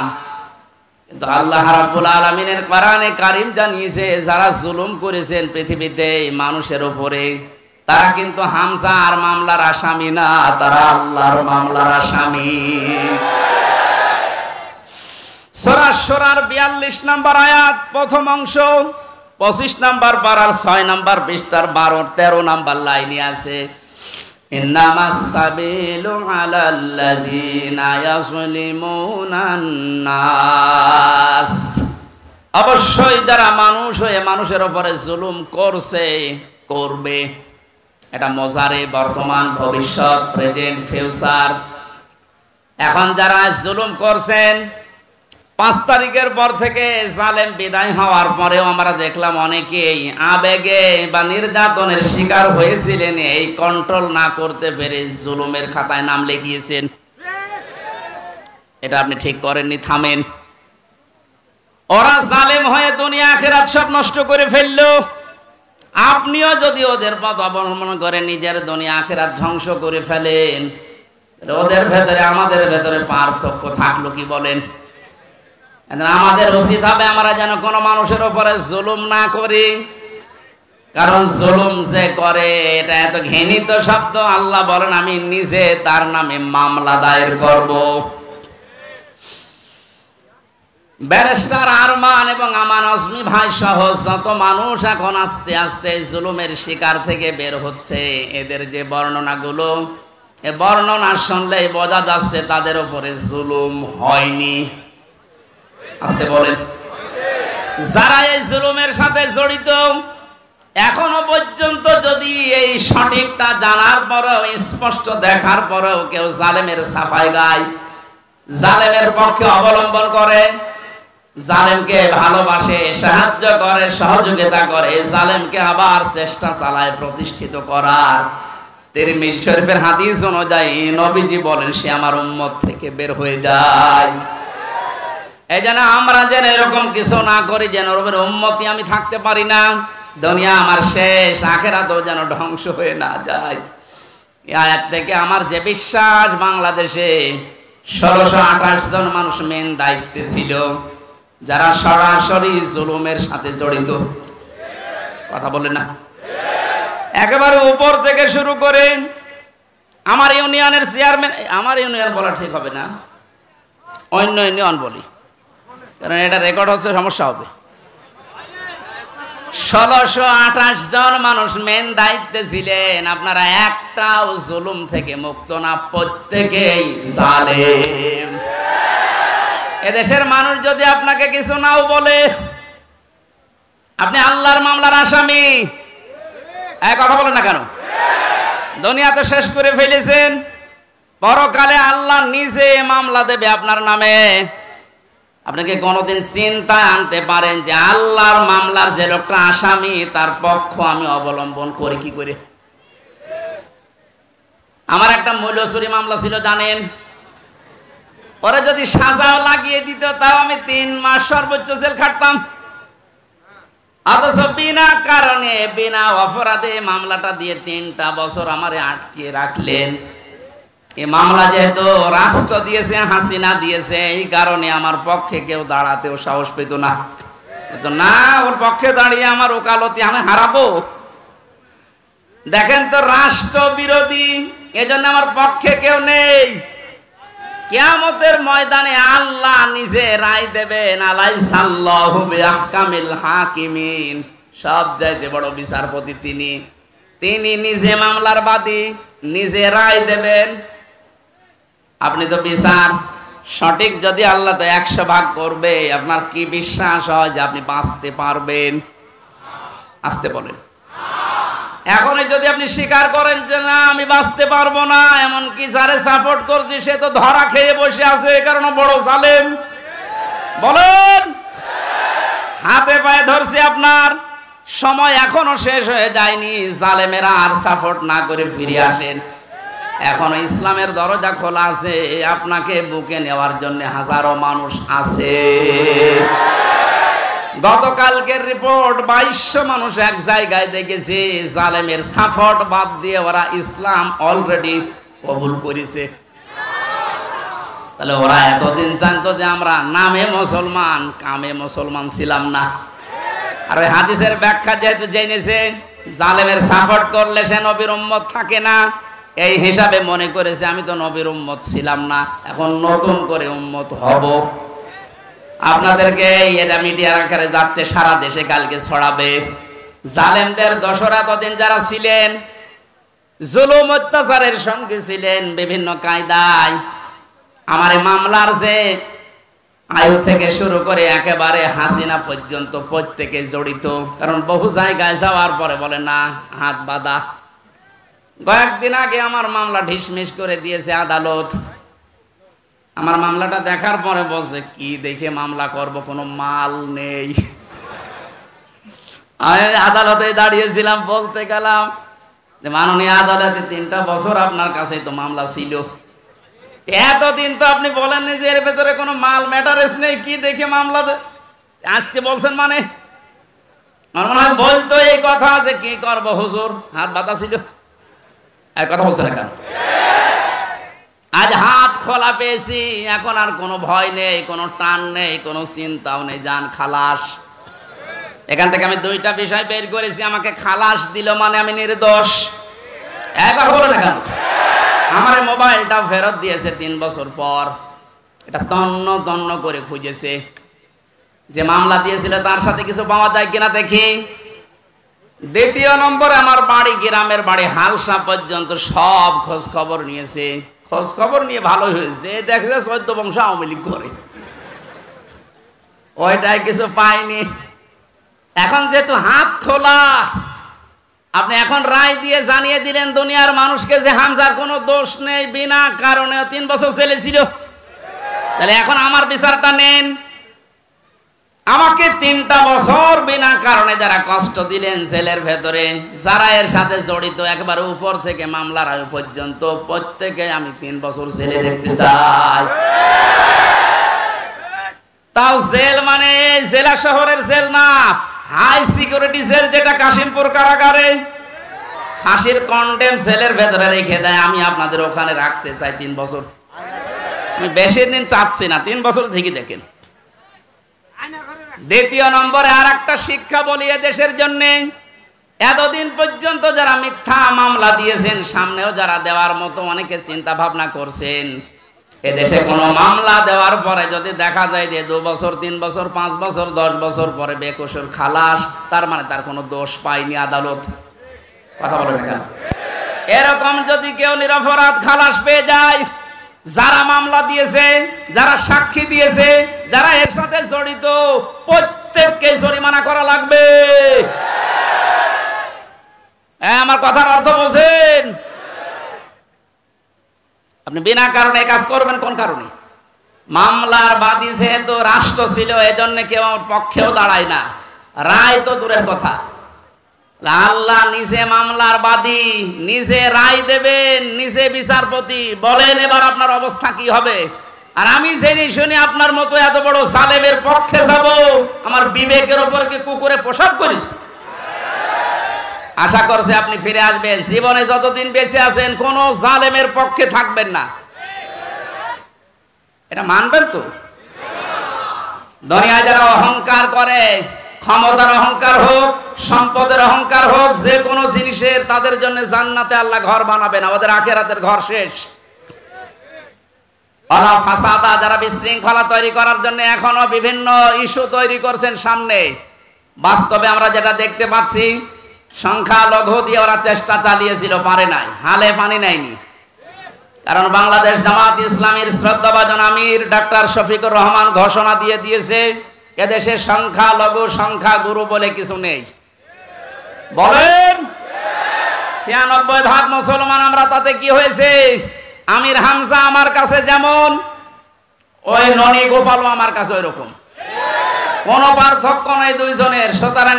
কিন্তু আল্লাহ রাব্বুল আলামিনের কোরআনে কারীম জানিয়েছে, যারা জুলুম করেছেন পৃথিবীতে মানুষের উপরে, তারা কিন্তু হামজার মামলার আসামি না, তারা আল্লাহর মামলার আসামি। সূরা শুরার 42 নম্বর আয়াত, প্রথম অংশ। 25 নাম্বার পারার 6 নাম্বার পৃষ্ঠার 12-13 নাম্বার লাইনে আছে, ইন্নামাস সাবিলু আলাল্লাযীনা ইয়াযলিমুনান নাস। অবশ্যই যারা মানুষ হয়ে মানুষের উপরে জুলুম করছে, করবে, এটা মোজারে, বর্তমান, ভবিষ্যৎ, প্রেজেন্ট, ফিউচার। এখন যারা জুলুম করছেন, 5 তারিখের পর থেকে জালেম বিদায় হওয়ার পরেও আমরা দেখলাম অনেকেই আবেগে বা নির্যাতনের শিকার হয়েছিলেন, এই কন্ট্রোল না করতে পেরে জুলুমের খাতায় নাম লিখিয়েছেন। এটা আপনি ঠিক করেননি, থামেন। ওরা জালেম হয়ে দুনিয়া আখিরাত সব নষ্ট করে ফেললো, আপনিও যদি ওদের পথ অবলম্বন করে নিজের দুনিয়া আখিরাত ধ্বংস করে ফেলেন, ওদের ভেতরে আমাদের ভেতরে পার্থক্য থাকলো কি বলেন? আমাদের উচিত হবে আমরা যেন কোনো মানুষের উপরে জুলুম না করি, কারণ জুলুম যে করে এটা এত ঘৃণিত শব্দ। আল্লাহ বলেন আমি নিজে তার নামে মামলা দায়ের করব। ব্যারিস্টার আরমান এবং আমান আজমি ভাই সহ যত মানুষ এখন আস্তে আস্তে জুলুমের শিকার থেকে বের হচ্ছে, এদের যে বর্ণনাগুলো, এ বর্ণনা শুনলেই বোঝা যাচ্ছে তাদের উপরে জুলুম হয়নি। আস্তে বলেন। যারা এই জুলুমের সাথে জড়িত, এখনো পর্যন্ত যদি এই সঠিকটা জানার পরেও, স্পষ্ট দেখার পরেও কেউ জালেমের সাফাই গায়, জালেমের পক্ষে অবলম্বন করে, জালেমকে ভালোবাসে, সাহায্য করে, সহযোগিতা করে, জালেমকে আবার চেষ্টা চালায় প্রতিষ্ঠিত করার, তিরমিজি শরীফের হাদিস অনুযায়ী নবীজি বলেন সে আমার উম্মত থেকে বের হয়ে যায়। এই জন্য আমরা যেন এরকম কিছু না করি, যেন রবের উম্মতি আমি থাকতে পারি না, দুনিয়া আমার শেষ, আখিরাতও যেন ধ্বংস হয়ে না যায়। এই আয়াত থেকে আমার যে বিশ্বাস, বাংলাদেশে 1628 জন মানুষ মেন দায়িত্বে ছিল যারা সরাসরি জুলুমের সাথে জড়িত। কথা বলে না? একেবারে উপর থেকে শুরু করে আমার ইউনিয়নের চেয়ারম্যান, আমার ইউনিয়ন বলা ঠিক হবে না, অন্য ইউনিয়ন বলি, কারণ এটা রেকর্ড হচ্ছে, সমস্যা হবে। 1628 জন মানুষ মেন দায়িত্বে ছিলেন। আপনারা একটাও জুলুম থেকে মুক্ত না, প্রত্যেকেই জালেম। এদেশের মানুষ যদি আপনাকে কিছু নাও বলে, আপনি আল্লাহর মামলার আসামি, কথা বলেন না কেন? দুনিয়াতে শেষ করে ফেলেছেন, পরকালে আল্লাহ নিজে মামলা দেবে আপনার নামে। আপনাকে কোনোদিন চিন্তায় আনতে পারেন যে আল্লাহর মামলার যে লোকটা আসামি, তার পক্ষ আমি অবলম্বন করি কি করে? আমার একটা মূল্যচুরি মামলা ছিল, জানেন? ওরা যদি সাজাও লাগিয়ে দিত, তাও আমি 3 মাস সর্বোচ্চ জেল খাটতাম। অথচ বিনা কারণে, বিনা অপরাধে মামলাটা দিয়ে 3টা বছর আমারে আটকে রাখলেন। এই মামলা যেহেতু রাষ্ট্র দিয়েছে, হাসিনা দিয়েছে, এই কারণে আমার পক্ষে কেউ দাঁড়াতেও সাহস পেত না। না, ওর পক্ষে দাঁড়িয়ে আমার ওকালতি আমি হারাবো। দেখেন তো, রাষ্ট্র বিরোধী, এজন্য আমার পক্ষে কেউ নেই। কিয়ামতের ময়দানে আল্লাহ নিজে রায় দেবেন, আলাইসাল্লাহু বিআহকামিল হাকিমিন, সব চাইতে বড় বিচারপতি তিনি। তিনি নিজে মামলার বাদী, নিজে রায় দেবেন। আপনি তো বিচার সঠিক যদি আল্লাহ তো 100 ভাগ করবে, আপনার কি বিশ্বাস হয় যে আপনি বাঁচতে পারবেন? আসতে বলেন। এখন যদি আপনি স্বীকার করেন যে না আমি বাঁচতে পারবো না, এমনকি যারে সাপোর্ট করছি সে তো ধরা খেয়ে বসে আছে, কারণ বড় জালেম, বলেন হাতে পায়ে ধরছে, আপনার সময় এখনো শেষ হয়ে যায়নি। জালেমেরা আর সাপোর্ট না করে ফিরে আসেন, এখনো ইসলামের দরজা খোলা আছে, আপনাকে বুকে নেওয়ার জন্য হাজারো মানুষ আছে। গতকালকের রিপোর্ট 2200 মানুষ এক জায়গায় দেখেছে, জালেমের সাপোর্ট বাদ দিয়ে ওরা ইসলাম অলরেডি কবুল করেছে। তাহলে ওরা এতদিন জানতো যে আমরা নামে মুসলমান, কামে মুসলমান ছিলাম না। আর ওই হাদিসের ব্যাখ্যা যেহেতু জেনেছে জালেমের সাপোর্ট করলে সে নবীর উম্মত থাকে না, এই হিসাবে মনে করেছে আমি তো নবীর উম্মত ছিলাম না, এখন নতুন করে উম্মত হব। আপনাদেরকে এটা মিডিয়ার আকারে যাচ্ছে, সারা দেশে কালকে ছড়াবে। জালেমদের দোসরা ততদিন যারা ছিলেন, জুলুম অত্যাচারের সঙ্গে ছিলেন বিভিন্ন কায়দায়, আমার মামলার যে আয়ু থেকে শুরু করে একেবারে হাসিনা পর্যন্ত প্রত্যেকে জড়িত। কারণ বহু জায়গায় যাওয়ার পরে বলে না হাত বাঁধা। কয়েকদিন আগে আমার মামলা ঢিসমিস করে দিয়েছে আদালত। আমার মামলাটা দেখার পরে বলছে কি দেখে মামলা করব, কোনো মাল নেই। আমি আদালতে দাঁড়িয়েছিলাম, বলতে গেলাম যে মাননীয় আদালতে 3টা বছর আপনার কাছে তো মামলা ছিল, এতদিন তো আপনি বলেননি যে এর ভেতরে কোনো মাল ম্যাটারেস নেই, কি দেখে মামলা আজকে বলছেন? মানে আমার মনে হয় বলতো এই কথা যে কি করবো হুজুর, হাত বাঁধা ছিল। এক কথা বলছে না কেন? আজ হাত খোলা পেয়েছি, এখন আর কোনো ভয় নেই, কোনো টান নেই, কোনো চিন্তাও নেই, জান খালাস। এখান থেকে আমি 2টা বিষয় বের করেছি। আমাকে খালাস দিল মানে আমি নির্দোষ। একবার বলো না কেন? আমার মোবাইলটা ফেরত দিয়েছে 3 বছর পর। এটা তন্ন তন্ন করে খুঁজেছে, যে মামলা দিয়েছিল তার সাথে কিছু পাওয়া যায় কিনা দেখি। দ্বিতীয় নম্বরে আমার বাড়ি, গ্রামের বাড়ি হালসা পর্যন্ত সব খোঁজ খবর নিয়েছে। খোঁজ খবর নিয়ে ভালোই হয়েছে, দেখছে 14 বংশ আওয়ামী লীগ করে, ওইটাই কিছু পাইনি। এখন যেহেতু হাত খোলা, আপনি এখন রায় দিয়ে জানিয়ে দিলেন দুনিয়ার মানুষকে যে হামজার কোনো দোষ নেই, বিনা কারণে 3 বছর জেলে ছিল। তাহলে এখন আমার বিচারটা নেন। আমাকে 3টা বছর বিনা কারণে যারা কষ্ট দিলেন জেলের ভেতরে, যারা এর সাথে জড়িত একবার উপর থেকে মামলার আয়ু পর্যন্ত, প্রত্যেকে আমি 3 বছর জেলে দেখতে চাই। তাও জেল মানে জেলা শহরের জেল না, হাই সিকিউরিটি জেল, যেটা কাশিমপুর কারাগারে ফাঁসির কন্ডেম সেলের ভেতরে রেখে দেয়। আমি আপনাদের ওখানে রাখতে চাই 3 বছর। আমি বেশি দিন চাচ্ছি না, 3 বছর থেকে দেখেন। দ্বিতীয় নম্বরে আর একটা শিক্ষা বলি দেশের জন্য, এতদিন পর্যন্ত যারা মিথ্যা মামলা দিয়েছেন, সামনেও যারা দেওয়ার মতো অনেকে চিন্তা ভাবনা করছেন, এদেশে কোনো মামলা দেওয়ার পরে যদি দেখা যায় যে 2 বছর, 3 বছর, 5 বছর, 10 বছর পরে বেকসুর খালাস, তার মানে তার কোনো দোষ পায়নি আদালত। কথা বলে কেন? এরকম যদি কেউ নিরপরাধ খালাস পেয়ে যায়, যারা মামলা দিয়েছে, যারা সাক্ষী দিয়েছে, যারা এর সাথে জড়িত, প্রত্যেককে জরিমানা করা লাগবে। আমার কথার অর্থ বোঝেন? আপনি বিনা কারণে কাজ করবেন কোন কারণে? মামলার বাদী যেহেতু রাষ্ট্র ছিল, এজন্য কেউ আমার পক্ষেও দাঁড়ায় না, রায় তো দূরের কথা। আল্লাহ নিজে মামলার বাদী, নিজে রায় দেবেন, নিজে বিচারপতি। বলেন এবার আপনার অবস্থা কি হবে? আর আমি জেনে শুনে আপনার মতো এত বড় জালেমের পক্ষে যাব? আমার বিবেকের উপর কি কুকুরে পোশাক করিস? আশা করছে আপনি ফিরে আসবেন, জীবনে যতদিন বেঁচে আছেন কোন জালেমের পক্ষে থাকবেন না। এটা মানবেন তো? দুনিয়ায় যারা অহংকার করে, ক্ষমতার অহংকার হোক, সম্পদের অহংকার হোক, যে কোনো জিনিসের, তাদের জন্য জান্নাতে আল্লাহ ঘর বানাবেন, আমাদের আখিরাতের ঘর শেষ। ওরা ফাসাদা, যারা বিশৃঙ্খলা তৈরি করার জন্য এখনো বিভিন্ন ইস্যু তৈরি করছেন সামনে। বাস্তবে আমরা যেটা দেখতে পাচ্ছি, সংখ্যালঘু দিয়ে ওরা চেষ্টা চালিয়েছিল, পারে নাই, হালে পানি নেয়নি। কারণ বাংলাদেশ জামাত ইসলামীর শ্রদ্ধাভাজন আমির ডাক্তার শফিকুর রহমান ঘোষণা দিয়ে দিয়েছে, এদেশে সংখ্যালঘু সংখ্যাগুরু বলে কিছু নেই। বলেন 96% মুসলমান আমরা, তাতে কি হয়েছে? আমির হামজা আমার কাছে যেমন, ওই ননি গোপালও আমার কাছে ওই রকম, কোনো পার্থক্য নেই দুইজনের। সুতরাং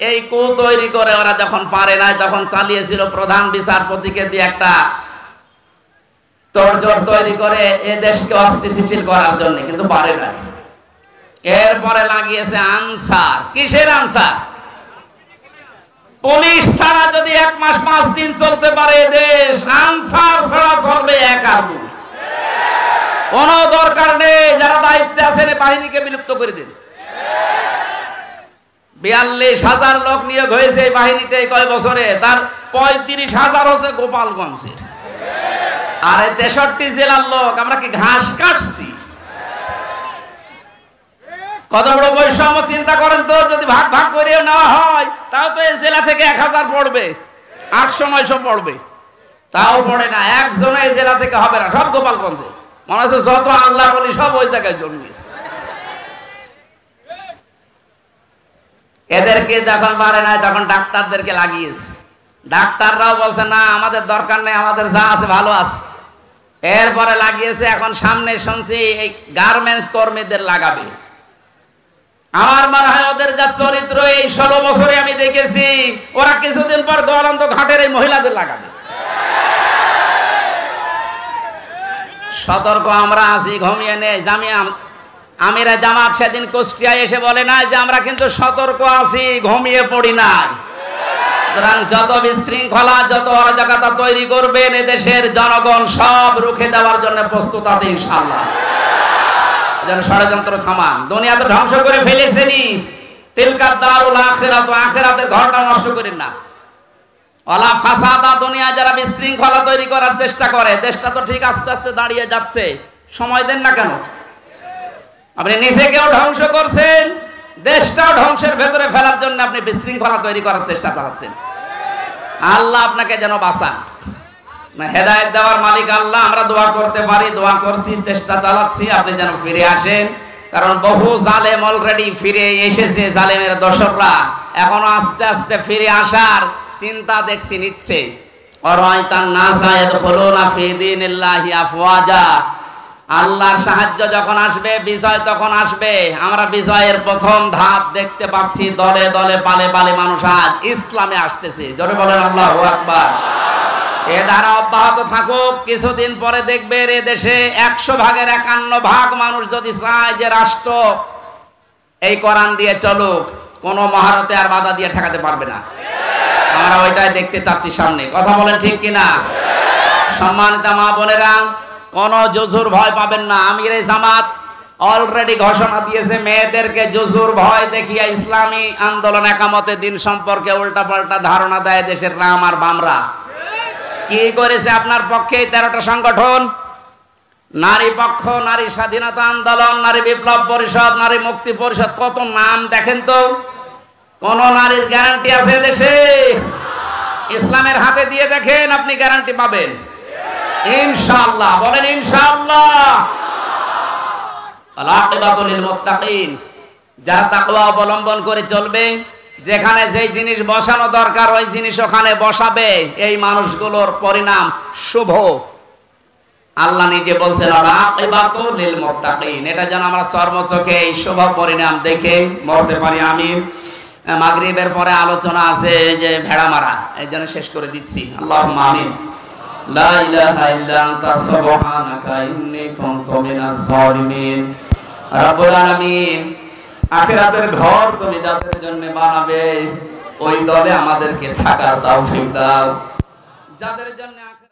এই কু তৈরি করে ওরা যখন পারে নাই, তখন চালিয়েছিল প্রধান বিচারপতিকে দিয়ে একটা তোড়জোড় তৈরি করে এ দেশকে অস্থিতিশীল করার জন্য, কিন্তু পারে নাই। এরপরে লাগিয়েছে আনসার। কিসের আনসার? পুলিশ ছাড়া যদি 1 মাস 5 দিন চলতে পারে দেশ, আনসার ছাড়া চলবে 1 আগুন। কোন দরকার নেই, যারা দায়িত্বে আছেন বাহিনীকে বিলুপ্ত করে দিন। 42,000 লোক নিয়োগ হয়েছে এই বাহিনীতে কয় বছরে, তার 35,000 হচ্ছে গোপালগঞ্জের। আর 63 জেলার লোক। আমরা কি ঘাস কাটছি? কত বড় বৈষম্য চিন্তা করেন তো। যদি ভাগ ভাগ করে নেওয়া হয় তাও তো এই জেলা থেকে 1000 পড়বে, 800-900 পড়বে, তাও পড়ে না। একজন এই জেলা থেকে হবে না, সব গোপালগঞ্জে। মনে হচ্ছে যত আল্লাহ বলি সব ওই জায়গায় জন্মিয়েছে। এদেরকে যখন পারে নাই তখন ডাক্তারদেরকে লাগিয়েছে। ডাক্তাররাও বলছে না আমাদের দরকার নেই, আমাদের যা আছে ভালো আছে। এরপরে লাগিয়েছে, এখন সামনে শুনছি এই গার্মেন্টস কর্মীদের লাগাবে। আমার মনে হয় ওদের যা চরিত্র এই 16 বছরে আমি দেখেছি, ওরা কিছুদিন পর গলন্ত ঘাটের এই মহিলাদের লাগাবে। সতর্ক আমরা আছি, ঘুমিয়ে নেই। আমিরা জামাত সেদিন কুষ্টিয়ায় এসে বলে না যে আমরা কিন্তু সতর্ক আছি, ঘুমিয়ে পড়ি নাই। সুতরাং যত বিশৃঙ্খলা, যত অরাজকতা তৈরি করবেন এদেশের জনগণ সব রুখে দেওয়ার জন্য প্রস্তুত আছে ইনশাআল্লাহ। যেন ষড়যন্ত্র থামান। দুনিয়া তো ধ্বংস করে ফেলেছেনি, তিলকা দারুল আখিরাত, আখিরাতের ঘরটা নষ্ট করেন না। ওয়ালা ফাসাদা, দুনিয়া যারা বিশৃঙ্খলা তৈরি করার চেষ্টা করে, দেশটা তো ঠিক আস্তে আস্তে দাঁড়িয়ে যাচ্ছে, সময় দেন না কেন? আপনি নিজেকেও ধ্বংস করছেন, দেশটাও ধ্বংসের ভেতরে ফেলার জন্য আপনি বিশৃঙ্খলা তৈরি করার চেষ্টা চালাচ্ছেন। আল্লাহ আপনাকে যেন বাঁচান। হেদায়েত দেওয়ার মালিক আল্লাহ। আমরা দোয়া করতে পারি, দোয়া করছি, চেষ্টা চালাচ্ছি, আপনি যেন ফিরে আসেন। কারণ বহু জালেম অলরেডি ফিরে এসেছে, জালেমের দোসররা এখনো আস্তে আস্তে ফিরে আসার চিন্তা দেখছি নিচ্ছে। অরাইতান নাসা ইয়াদখুলুনা ফি দীনিল্লাহি আফওয়াজা। আল্লাহর সাহায্য যখন আসবে, বিজয় তখন আসবে। আমরা বিজয়ের প্রথম ধাপ দেখতে পাচ্ছি, দলে দলে পালে পালে মানুষ আজ ইসলামে আসতেছে। জোরে বলেন আল্লাহু আকবার। এ ধারা অব্যাহত থাকুক। কিছুদিন পরে দেখবেন এ দেশে 100 ভাগের 51 ভাগ মানুষ যদি চায় যে রাষ্ট্র এই কোরআন দিয়ে চলুক, কোনো মহারতে আর বাধা দিয়ে ঠেকাতে পারবে না। আমরা ওইটাই দেখতে চাচ্ছি সামনে। কথা বলেন ঠিক কিনা? সম্মানিত মা বোনেরা, কোন জুজুর ভয় পাবেন না। আমির জামাত অলরেডি ঘোষণা দিয়েছে, মেয়েদেরকে জুজুর ভয় দেখিয়ে ইসলামী আন্দোলন একামতে দিন সম্পর্কে উল্টাপাল্টা ধারণা দেয় দেশের রাম আর বামরা। কি করেছে আপনার পক্ষে 13টা সংগঠন? নারী পক্ষ, নারী স্বাধীনতা আন্দোলন, নারী বিপ্লব পরিষদ, নারী মুক্তি পরিষদ, কত নাম দেখেন তো। কোন নারীর গ্যারান্টি আছে দেশে? ইসলামের হাতে দিয়ে দেখেন, আপনি গ্যারান্টি পাবেন ইনশাআল্লাহ। বলেন ইনশাআল্লাহ। আল-আকিবাতুল লিল মুত্তাকিন, যারা তাকওয়া অবলম্বন করে চলবে, যেখানে যেই জিনিস বসানো দরকার ওই জিনিস ওখানে বসাবে, এই মানুষগুলোর পরিণাম শুভ। আল্লাহ নিজে বলছেন আল-আকিবাতুল লিল মুত্তাকিন। এটা যেন আমরা চর্মচোখে এই শুভ পরিণাম দেখে মরতে পারি। আমিন। মাগরিবের পরে আলোচনা আছে যে ভেড়া মারা, এই জন্য শেষ করে দিচ্ছি। আল্লাহুম্মা আমিন। লা ইলাহা ইল্লা আনতা সুবহানাকা ইন্নী কুনতু মিনাজ জালিমিন। রব্বুল আলামিন, আখিরাতের ঘর তুমি যাদের জন্য বানাবে ওই দলে আমাদেরকে থাকার তৌফিক দাও, যাদের জন্য